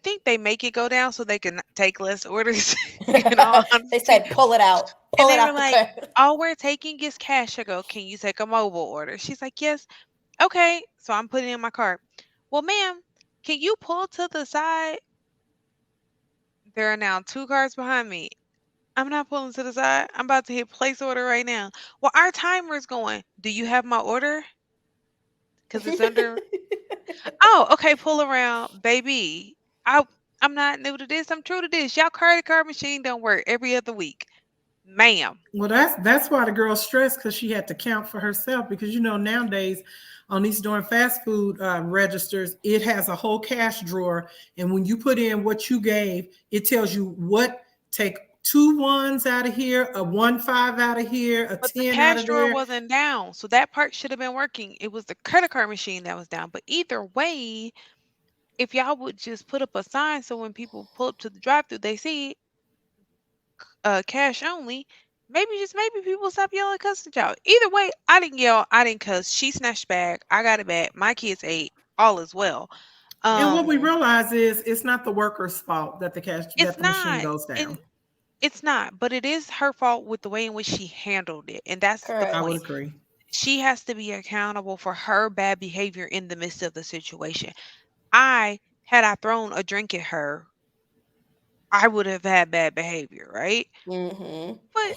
think they make it go down so they can take less orders, in all They honesty. said, pull it out. And Pull it they were out the like, cut. all we're taking is cash. I go, can you take a mobile order? She's like, yes. Okay. So I'm putting in my card. Well, ma'am, can you pull to the side? There are now two cars behind me. I'm not pulling to the side. I'm about to hit place order right now. Well, our timer is going. Do you have my order? Because it's under. Oh, okay. Pull around, baby. I I'm not new to this. I'm true to this. Y'all credit card machine don't work every other week, ma'am. Well, that's why the girl stressed because she had to count for herself because nowadays on these darn fast food registers it has a whole cash drawer, and when you put in what you gave, it tells you what take two ones out of here, a 1 5 out of here, a But the 10 out cash of drawer there. wasn't down, so that part should have been working. It was the credit card machine that was down. But either way, if y'all would just put up a sign so when people pull up to the drive-through, they see cash only. Maybe people stop yelling cussing at y'all. Either way, I didn't yell, I didn't cuss. She snatched bag, I got it back. My kids ate, all is well. And what we Um, Mhm. realize is it's not the worker's fault that it's the machine not, goes and down. it's not, but it is her fault with the way in which she handled it, and that's the I would point. Correct. agree. She has to be accountable for her bad behavior in the midst of the situation. Had I thrown a drink at her, I would have had bad behavior, right? Hmm. But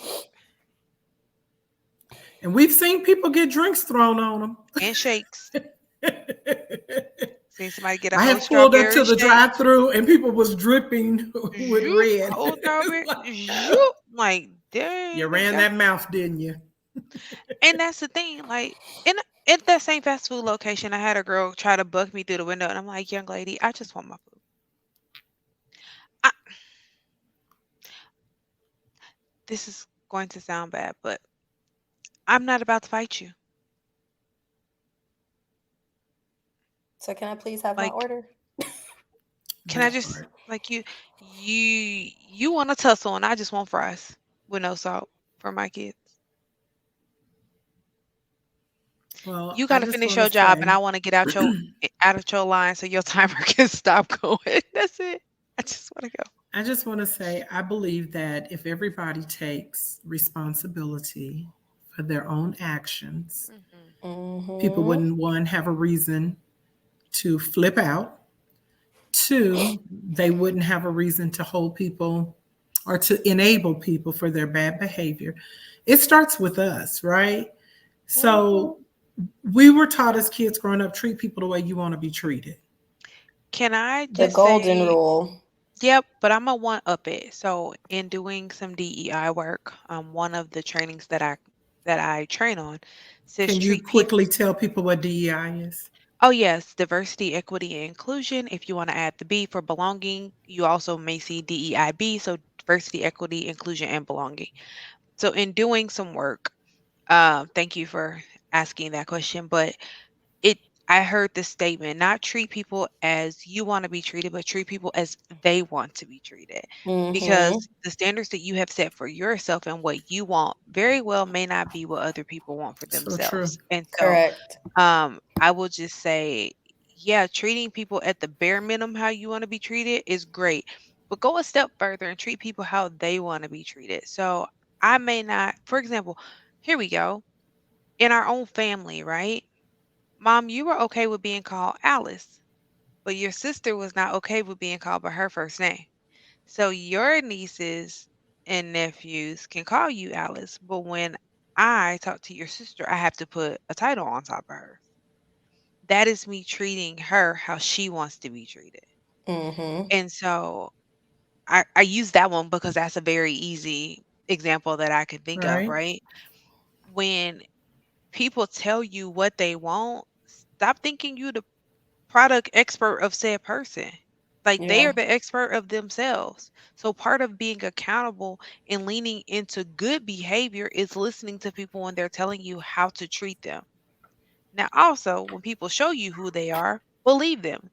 And we've seen people get drinks thrown on and shakes. them. Seen somebody get a I whole have pulled up strawberry to the shake. drive-through and people was dripping with Zoop, red. whole strawberry. Zoop. Like, You dang, ran girl. that mouth, didn't you? And that's the thing. Like, in at that same fast food location, I had a girl try to bug me through the window, and I'm like, young lady, I just want my food. I, this is going to sound bad, but I'm not about to fight you. So can I please have my Like, order? can I That just part. like you want to tussle, and I just want fries with no salt for my kids. Well, You I got to just finish want to your job, and say, I want to get out of your line so your timer can stop going. That's it. I just want to go. I believe that if everybody takes responsibility for their own actions, Hmm. people Mm-hmm. wouldn't, one, have a reason to flip out. Two, they wouldn't have a reason to hold people or to enable people for their bad behavior. It starts with us, right? Mm-hmm. So we were taught as kids growing up, treat people the way you want to be treated. Can I The just golden say, rule. yep, but I'm a one up it. So in doing some DEI work, one of the trainings that I train on says Can you treat people. quickly tell people what DEI is? Oh yes, diversity, equity, and inclusion. If you want to add the B for belonging, you also may see DEIB, so diversity, equity, inclusion, and belonging. So in doing some work, thank you for asking that question, but it I heard this statement, not treat people as you want to be treated, but treat people as they want to be treated. Mm-hmm. Because the standards that you have set for yourself and what you want very well may not be what other people want for So true. themselves. And so Correct. I will just say, yeah, treating people at the bare minimum how you want to be treated is great, but go a step further and treat people how they want to be treated. So I may not, for example, here we go. In our own family, right? Mom, you were okay with being called Alice, but your sister was not okay with being called by her first name. So your nieces and nephews can call you Alice, but when I talk to your sister, I have to put a title on top of her. That is me treating her how she wants to be treated. Mm-hmm. And so I use that one because that's a very easy example that I could think of, Right? right? When people tell you what they want, stop thinking you the product expert of said person. Like they Yeah. are the expert of themselves. So part of being accountable and leaning into good behavior is listening to people when they're telling you how to treat them. Now, also, when people show you who they are, believe them.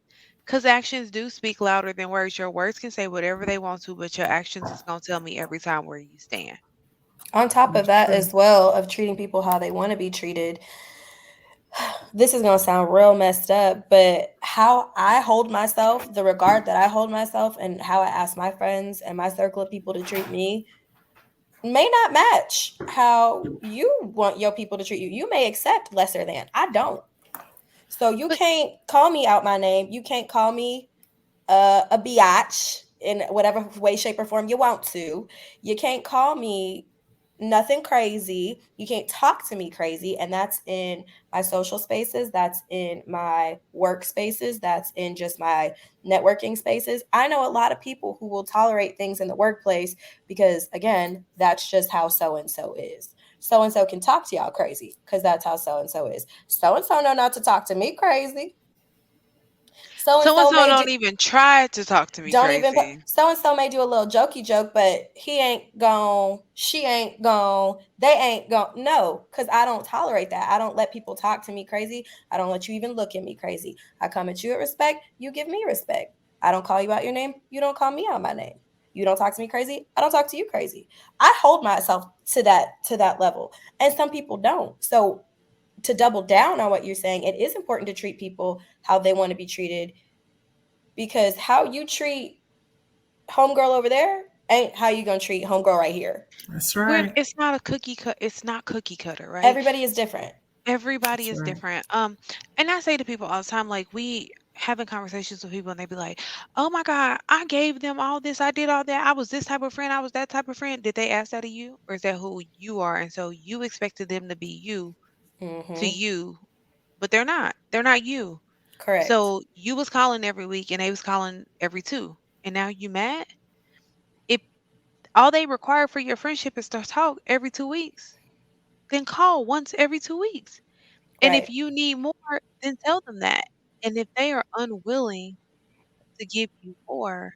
Because actions do speak louder than words. Your words can say whatever they want to, but your actions is going to tell me every time where you stand. On top of That's that, true. as well, of treating people how they want to be treated, this is going to sound real messed up, but how I hold myself, the regard that I hold myself, and how I ask my friends and my circle of people to treat me may not match how you want your people to treat you. You may accept lesser than. I don't. So you But can't call me out my name. You can't call me a biatch in whatever way, shape, or form you want to. You can't call me nothing crazy. You can't talk to me crazy. And that's in my social spaces. That's in my work spaces. That's in just my networking spaces. I know a lot of people who will tolerate things in the workplace because, again, that's just how so and so is. So and so can talk to y'all crazy because that's how so and so is. So and so know not to talk to me crazy. So and so and so so may do, don't even try to talk to me don't even put, crazy. so and so may do a little jokey joke, but he ain't gone, she ain't gone, they ain't gone. No, because I don't tolerate that. I don't let people talk to me crazy. I don't let you even look at me crazy. I come at you with respect, you give me respect. I don't call you out your name, you don't call me out my name. You don't talk to me crazy, I don't talk to you crazy. I hold myself to that level. And some people don't. So to double down on what you're saying, it is important to treat people how they want to be treated, because how you treat homegirl over there ain't how you gonna treat homegirl right here. That's We're right. it's not a cookie cut. It's not cookie cutter, right? Everybody is different. Everybody That's is right. different. And I say to people all the time, like we having conversations with people and they be like, "Oh my God, I gave them all this, I did all that, I was this type of friend, I was that type of friend." Did they ask that of you? Or is that who you are? And so you expected them to be you to Mm-hmm. you, but they're not. They're not you. Correct. So you was calling every week and they was calling every two. And now you mad? If all they require for your friendship is to talk every 2 weeks, then call once every 2 weeks. And if Right. you need more, then tell them that. And if they are unwilling to give you more,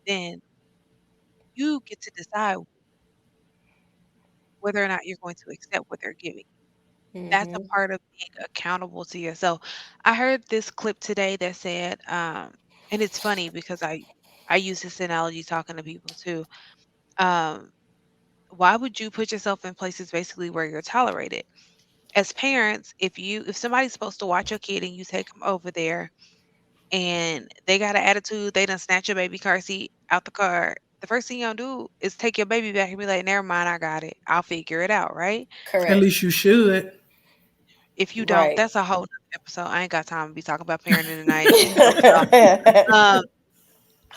then you get to decide whether or not you're going to accept what they're giving. That's a Mhm. part of being accountable to yourself. I heard this clip today that said, and it's funny because I use this analogy talking to people too. Um, why would you put yourself in places basically where you're tolerated? As parents, if somebody's supposed to watch your kid and you take them over there and they got an attitude, they done snatch your baby car seat out the car. The first thing you gonna do is take your baby back and be like, never mind, I got it. I'll figure it out, right? At Correct. least you should. If you don't, Right. that's a whole nother episode. I ain't got time to be talking about parenting tonight. So, um,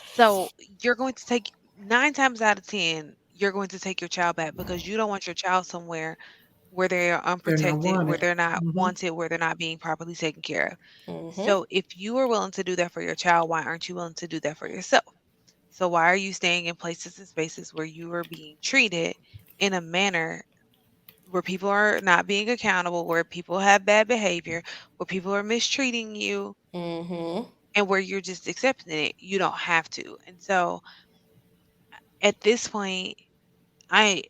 so you're going to take 9 times out of 10, you're going to take your child back because you don't want your child somewhere where they are They're not unprotected, where wanted. they're not Hmm. wanted, where they're not being properly taken care of. Mhm. So if you are willing to do that for your child, why aren't you willing to do that for yourself? So why are you staying in places and spaces where you are being treated in a manner where people are not being accountable, where people have bad behavior, where people are mistreating you, Mhm. and where you're just accepting it? You don't have to. And so at this point, I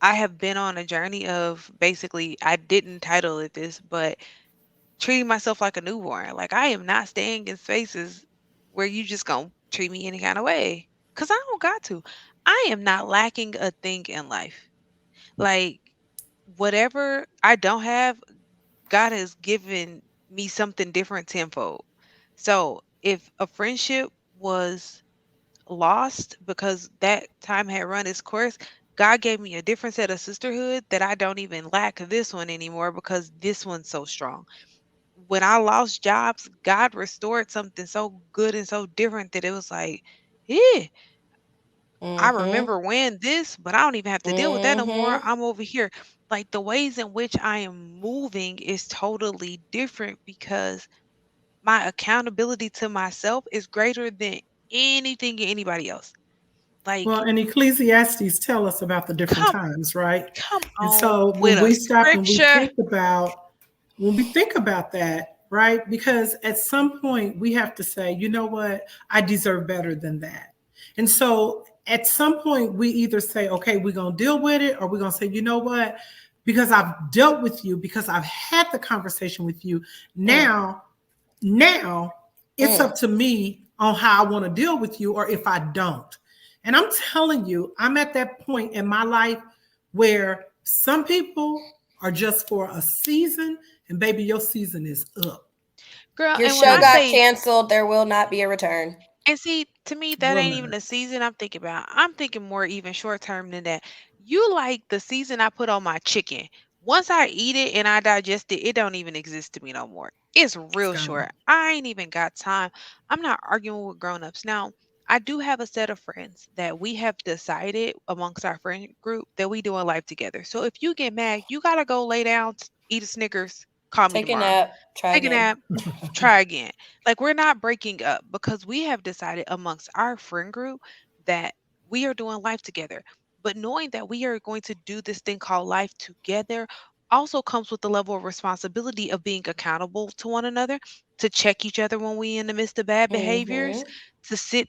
I have been on a journey of basically I didn't title it this, but treating myself like a newborn. Like I am not staying in spaces where you just gonna treat me any kind of way. Cause I don't got to. I am not lacking a thing in life. Like whatever I don't have, God has given me something different tenfold. So if a friendship was lost because that time had run its course, God gave me a different set of sisterhood that I don't even lack this one anymore because this one's so strong. When I lost jobs, God restored something so good and so different that it was like, yeah, I Mhm. remember when this, but I don't even have to deal with that no more. Mhm. I'm over here. Like the ways in which I am moving is totally different because my accountability to myself is greater than anything and anybody else. Well, Like, and Ecclesiastes tell us about the different come times, right? come And on so with when a we stop and scripture. we think about that, right? Because at some point we have to say, you know what, I deserve better than that. And so at some point we either say, okay, we're gonna deal with it, or we're gonna say, you know what, because I've dealt with you, because I've had the conversation with you, Mm. now it's Mm. up to me on how I want to deal with you or if I don't. And I'm telling you, I'm at that point in my life where some people are just for a season, and baby, your season is up. Girl, Your and when show I got say, canceled. There will not be a return. and see, to me, that Will ain't not. even a season I'm thinking about. I'm thinking more even short term than that. You like the season I put on my chicken. Once I eat it and I digest it, it don't even exist to me no more. It's It's real gone. short. I ain't even got time. I'm not arguing with grown-ups. Now, I do have a set of friends that we have decided amongst our friend group that we doing life together. So if you get mad, you gotta go lay down, eat a Snickers, call me Take a tomorrow. nap. Try Take a again. nap, try again. Like we're not breaking up because we have decided amongst our friend group that we are doing life together. But knowing that we are going to do this thing called life together also comes with the level of responsibility of being accountable to one another, to check each other when we in the midst of bad behaviors, Mhm. to sit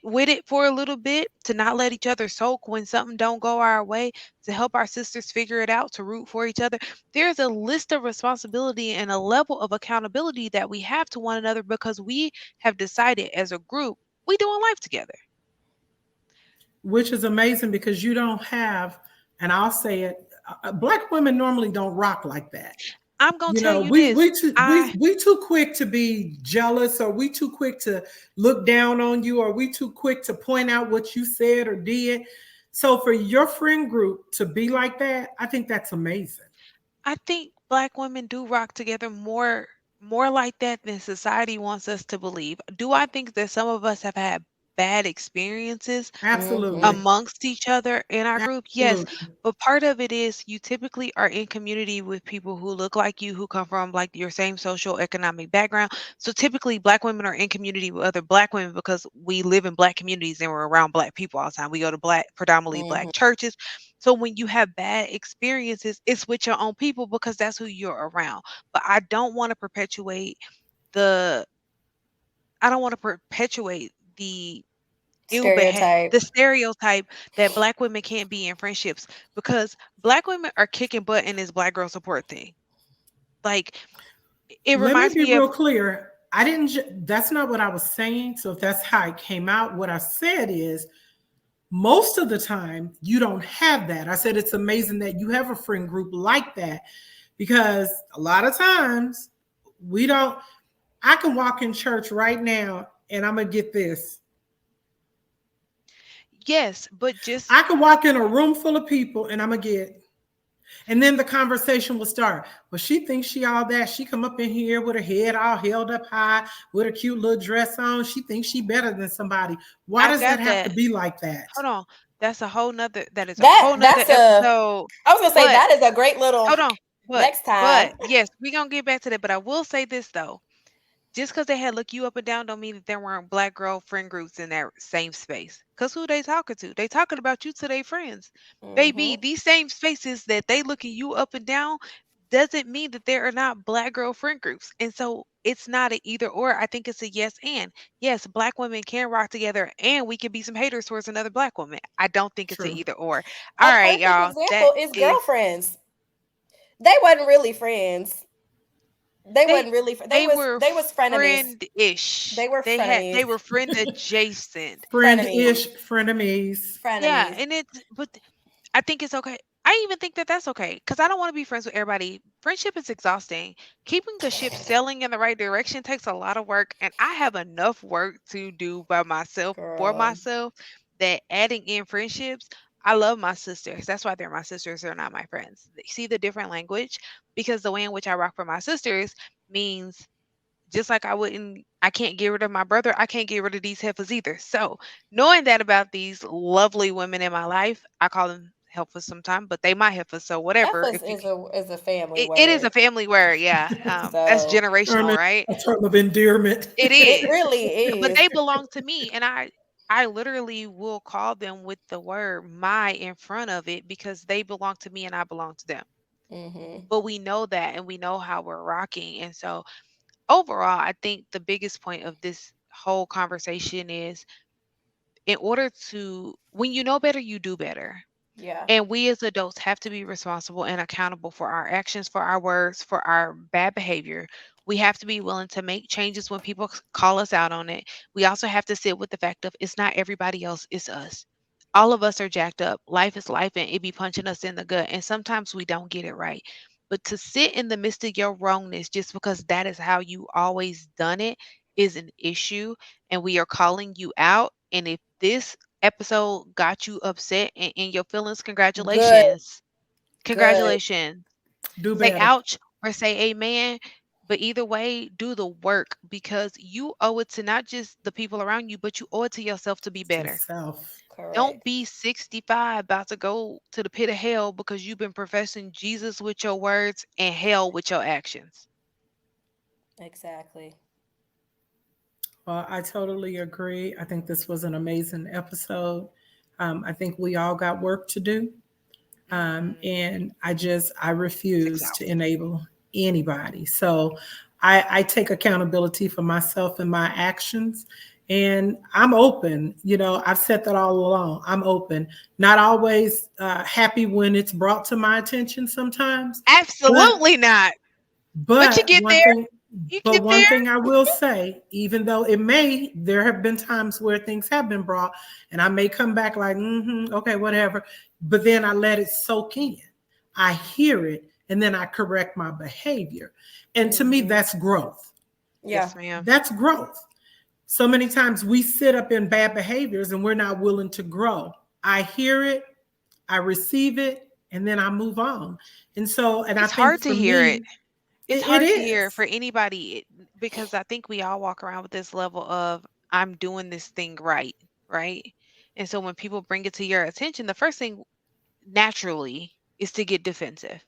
with it for a little bit, to not let each other soak when something don't go our way, to help our sisters figure it out, to root for each other. There's a list of responsibility and a level of accountability that we have to one another because we have decided as a group we doing life together. Which is amazing because you don't have, and I'll say it, Black women normally don't rock like that. I'm gonna You tell know, you this. we too quick to be jealous, or we too quick to look down on you, or we too quick to point out what you said or did. So for your friend group to be like that, I think that's amazing. I think black women do rock together more like that than society wants us to believe. Do I think that some of us have had bad experiences Absolutely. amongst each other in our group, yes. Absolutely. But part of it is you typically are in community with people who look like you, who come from like your same social economic background. So typically Black women are in community with other Black women because we live in Black communities and we're around Black people all the time. We go to predominantly Black churches. So when you have bad experiences, it's with your own people because that's who you're around. But the I don't want to perpetuate the Stereotype. the stereotype that Black women can't be in friendships because Black women are kicking butt in this Black girl support thing. Like it Let me reminds be me of real clear. I didn't, that's not what I was saying. So if that's how it came out, what I said is most of the time you don't have that. I said it's amazing that you have a friend group like that because a lot of times we don't. I can walk in church right now and I'm going to get this. yes, but just I can walk in a room full of people and I'm going to get, and then the conversation will start. Well, she thinks she all that. She come up in here with her head all held up high, with a cute little dress on. She thinks she better than somebody. Why I does that got have to that. be like that? Hold on. That is a That whole nother that's a episode. I was gonna say But that is a great little hold on. next But time. yes, we're gonna get back to that. But I will say this though. Just because they had look you up and down don't mean that there weren't Black girl friend groups in that same space. Because who they talking to? They talking about you to their friends. Baby, these same spaces that they looking you up and down doesn't mean that there are not Black girl friend groups. And so it's not an either or. I think it's a yes and. Yes, Black women can rock together and we can be some haters towards another Black woman. I don't think it's an True. either or. A All right, perfect y'all. That example is is girlfriends. They wasn't really friends. They they wasn't really. they were They was frenemies. friend-ish. They were They frenemies. were friend adjacent. Frenemies. Friend-ish, frenemies. Yeah, Frenemies. and I think it's okay. I even think that that's okay because I don't want to be friends with everybody. Friendship is exhausting. Keeping the ship sailing in the right direction takes a lot of work, and I have enough work to do by myself for Girl. myself that adding in friendships. I love my sisters. That's why they're my sisters. They're not my friends. They see the different language because the way in which I rock for my sisters means just like I can't get rid of my brother, I can't get rid of these heifers either. So knowing that about these lovely women in my life, I call them heifers sometimes, but they my heifers. So whatever. Heifers is a family It is a word. family word, yeah. That's So generational, right? A term of endearment. It it is. really But is. they belong to me, and I literally will call them with the word my in front of it because they belong to me and I belong to them. But we know that and we know how we're rocking. And so overall, I think the biggest point of this whole conversation is when you know better, you do better. Yeah. And we as adults have to be responsible and accountable for our actions, for our words, for our bad behavior. We have to be willing to make changes when people call us out on it. We also have to sit with the fact of it's not everybody else, it's us. All of us are jacked up. Life is life and it be punching us in the gut. And sometimes we don't get it right. But to sit in the midst of your wrongness just because that is how you always done it is an issue. And we are calling you out. And if this episode got you upset and in your feelings, Good. congratulations. Good. Congratulations. Do Say better. ouch or say amen. But either way, do the work because you owe it to not just the people around you, but you owe it to yourself to be To better. self. Don't Correct. be 65 about to go to the pit of hell because you've been professing Jesus with your words and hell with your actions. Exactly. Well, I totally agree. I think this was an amazing episode. I think we all got work to do. And I It's refuse to exhausting. enable anybody. So I take accountability for myself and my actions. And I'm open. I've said that all along. I'm open. Not always happy when it's brought to my attention sometimes, but Absolutely not. But you but get one there. thing, You but get one there. thing I will say, even though there have been times where things have been brought, and I may come back like, okay, whatever. But then I let it soak in. I hear it, and then I correct my behavior. And to me, that's growth. Yeah. Yes, ma'am. That's growth. So many times we sit up in bad behaviors and we're not willing to grow. I hear it, I receive it, and then I move on. And I It's think hard to for hear it. me, It's it hard to hear is. for anybody because I think we all walk around with this level of I'm doing this thing right. right? And so when people bring it to your attention, the first thing naturally is to get defensive,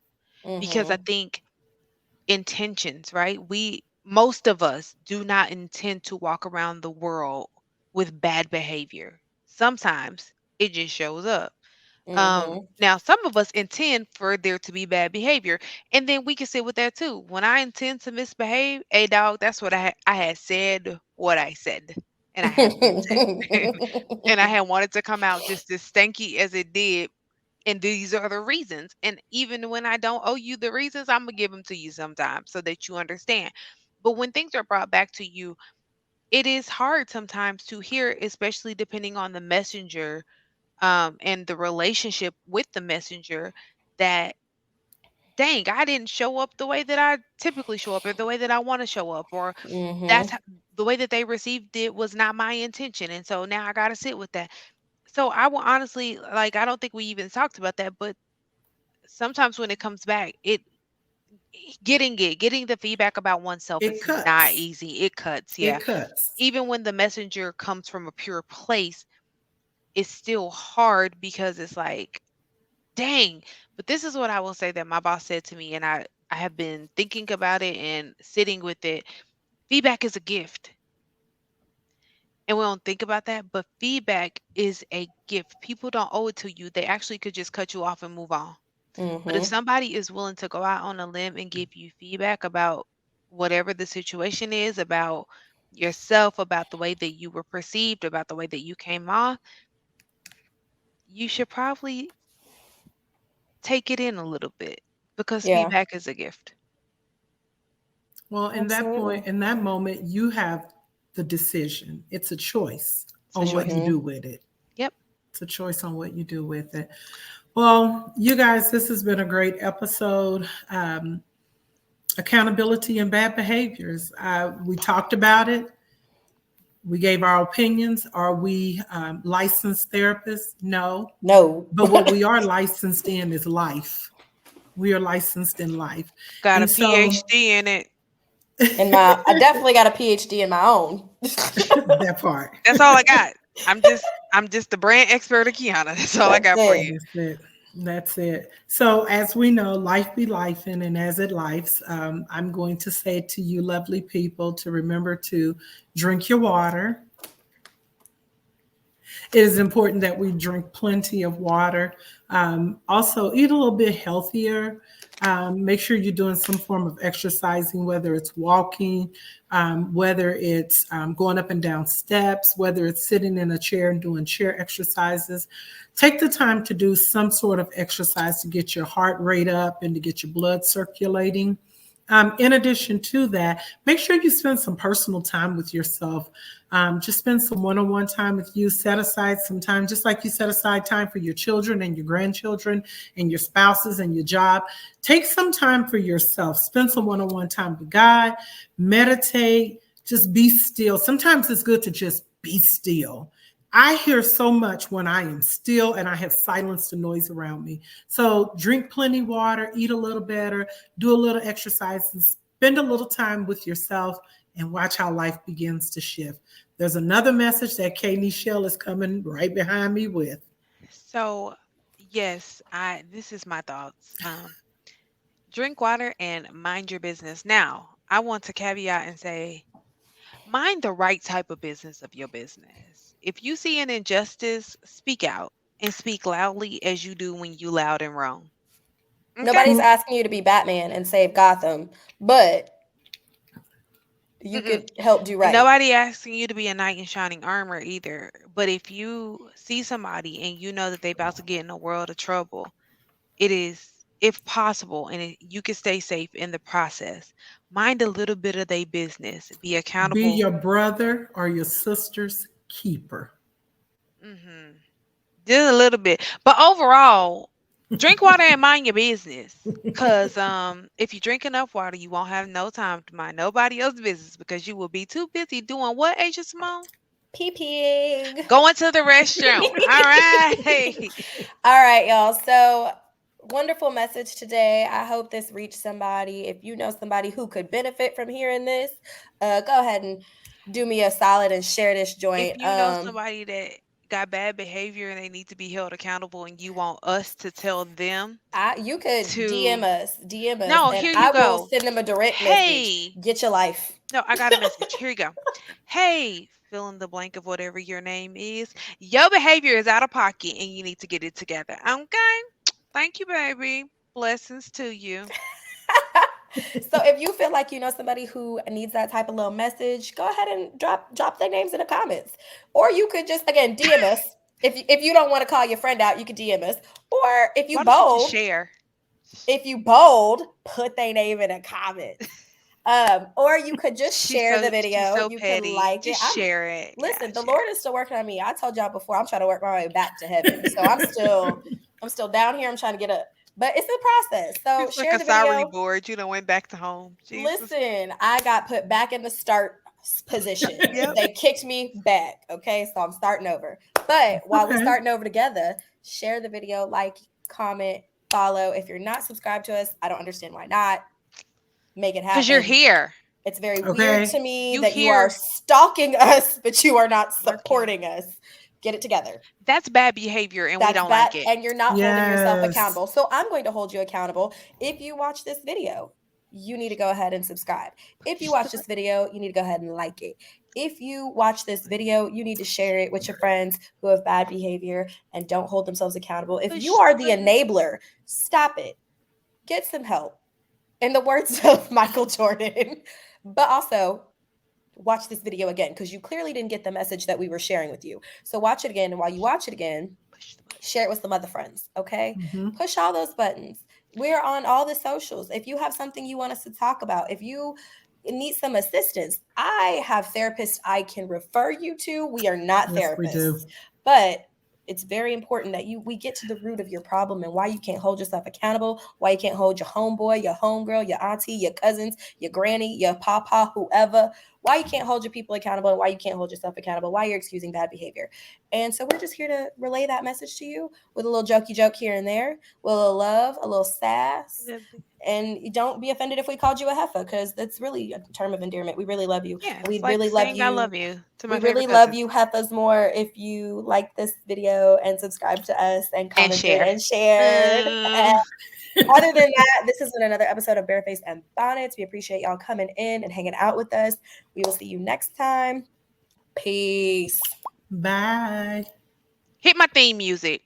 because I Mm-hmm. think intentions, right? Most of us do not intend to walk around the world with bad behavior. Sometimes it just shows up. Mm-hmm. Now some of us intend for there to be bad behavior, and then we can sit with that too. When I intend to misbehave, hey dog, that's what I had said what I said, and I had meant it, and I had wanted to come out just as stanky as it did, and these are the reasons. And even when I don't owe you the reasons, I'm gonna give them to you sometimes so that you understand. But when things are brought back to you, it is hard sometimes to hear, especially depending on the messenger, and the relationship with the messenger, that dang, I didn't show up the way that I typically show up or the way that I want to show up, or Mm-hmm. the way that they received it was not my intention. And so now I got to sit with that. So I will honestly, like, I don't think we even talked about that, but sometimes when it comes back, getting the feedback about oneself It is not cuts. easy. It cuts, yeah. It cuts. Even when the messenger comes from a pure place, it's still hard because it's like, dang. But this is what I will say that my boss said to me, and I have been thinking about it and sitting with it. Feedback is a gift. And we don't think about that, but feedback is a gift. People don't owe it to you. They actually could just cut you off and move on. But if Mm-hmm. somebody is willing to go out on a limb and give you feedback about whatever the situation is, about yourself, about the way that you were perceived, about the way that you came off, you should probably take it in a little bit, because Yeah, feedback is a gift. Well, in that absolutely. point, in that moment, you have the decision. It's a choice It's a on what choice. you Mm-hmm. do with it. Yep. It's a choice on what you do with it. Well, you guys, this has been a great episode. Accountability and bad behaviors. We talked about it. We gave our opinions. Are we licensed therapists? No. No. But what we are licensed in is life. We are licensed in life. Got a And so PhD in it. I definitely got a PhD in my own. that part. That's all I got. I'm just the brand expert of Kiana. That's all I That's got for it. you. That's it. That's it. So, as we know, life be life, and as it lifes, I'm going to say to you, lovely people, to remember to drink your water. It is important that we drink plenty of water. Also, eat a little bit healthier. Make sure you're doing some form of exercising, whether it's walking, whether it's going up and down steps, whether it's sitting in a chair and doing chair exercises. Take the time to do some sort of exercise to get your heart rate up and to get your blood circulating. In addition to that, make sure you spend some personal time with yourself. Just spend some one on one time with you. Set aside some time, just like you set aside time for your children and your grandchildren and your spouses and your job. Take some time for yourself. Spend some one on one time with God. Meditate. Just be still. Sometimes it's good to just be still. I hear so much when I am still and I have silenced the noise around me. So drink plenty water, eat a little better, do a little exercise, and spend a little time with yourself and watch how life begins to shift. There's another message that Kay Nichelle is coming right behind me with. So, yes, I this is my thoughts. Drink water and mind your business. Now, I want to caveat and say, mind the right type of business of your business. If you see an injustice, speak out and speak loudly as you do when you loud and wrong. Okay? Nobody's asking you to be Batman and save Gotham, but you Mm-mm. could help do And right. nobody asking you to be a knight in shining armor either. But if you see somebody and you know that they about to get in a world of trouble, it is, if possible, and you can stay safe in the process, mind a little bit of their business. Be Be accountable. your brother or your sister's keeper. Hmm. Just a little bit. But overall, drink water and mind your business. Cause if you drink enough water, you won't have no time to mind nobody else's business, because you will be too busy doing what, Asia Simone? Pee pig. Going to the restroom. All right. All right, y'all. So wonderful message today. I hope this reached somebody. If you know somebody who could benefit from hearing this, go ahead and do me a solid and share this If joint. you know somebody that got bad behavior and they need to be held accountable, and you want us to tell them You could DM to us, no, and here you I will go. send them a direct message. Hey, Get your life. no, I got a message. Here you go. Hey, fill in the blank of whatever your name is. Your behavior is out of pocket and you need to get it together. Okay. Thank you, baby. Blessings to you. So if you feel like you know somebody who needs that type of little message, go ahead and drop their names in the comments. Or you could just again DM us. If you don't want to call your friend out, you could DM us. Or if you Why don't you just bold, share? put their name in the comments. Or you could just share the video. She's so You petty. can like Just it. share it. Listen, Yeah, the share Lord it. is still working on me. I told y'all before, I'm trying to work my way back to heaven. So I'm still down here. I'm trying to get up. But it's a process. So It's like share a the sorry video. board. You done went back to home. Jesus. Listen, I got put back in the start position. Yep. They kicked me back. Okay, so I'm starting over. But while we're Okay. starting over together, share the video, like, comment, follow. If you're not subscribed to us, I don't understand why not. Make it happen. Because you're here. It's very Okay. weird to me You that you here. are stalking us, but you are not supporting us. Get it together. That's bad behavior and we That's don't bad, like it. and you're not holding yourself Yes. accountable. So I'm going to hold you accountable. If you watch this video, you need to go ahead and subscribe. If you watch this video, you need to go ahead and like it. If you watch this video, you need to share it with your friends who have bad behavior and don't hold themselves accountable. If you are the enabler, stop it. Get some help. In the words of Michael Jordan. But also, watch this video again because you clearly didn't get the message that we were sharing with you. So watch it again. And while you watch it again, share it with some other friends. Okay. Mhm. Push all those buttons. We're on all the socials. If you have something you want us to talk about, if you need some assistance, I have therapists I can refer you to. We are not Yes, therapists, we do. but it's very important that we get to the root of your problem and why you can't hold yourself accountable, why you can't hold your homeboy, your homegirl, your auntie, your cousins, your granny, your papa, whoever, why you can't hold your people accountable and why you can't hold yourself accountable, why you're excusing bad behavior. And so we're just here to relay that message to you with a little jokey joke here and there, with a little love, a little sass. And don't be offended if we called you a heifer, because that's really a term of endearment. We really love you. Yeah, We it's like really love saying you. I love you to my We really favorite love cousins. you, heifers, more if you like this video and subscribe to us and commented share. and shared. And other than that, this has been another episode of Barefaced and Bonnets. We appreciate y'all coming in and hanging out with us. We will see you next time. Peace. Bye. Hit my theme music.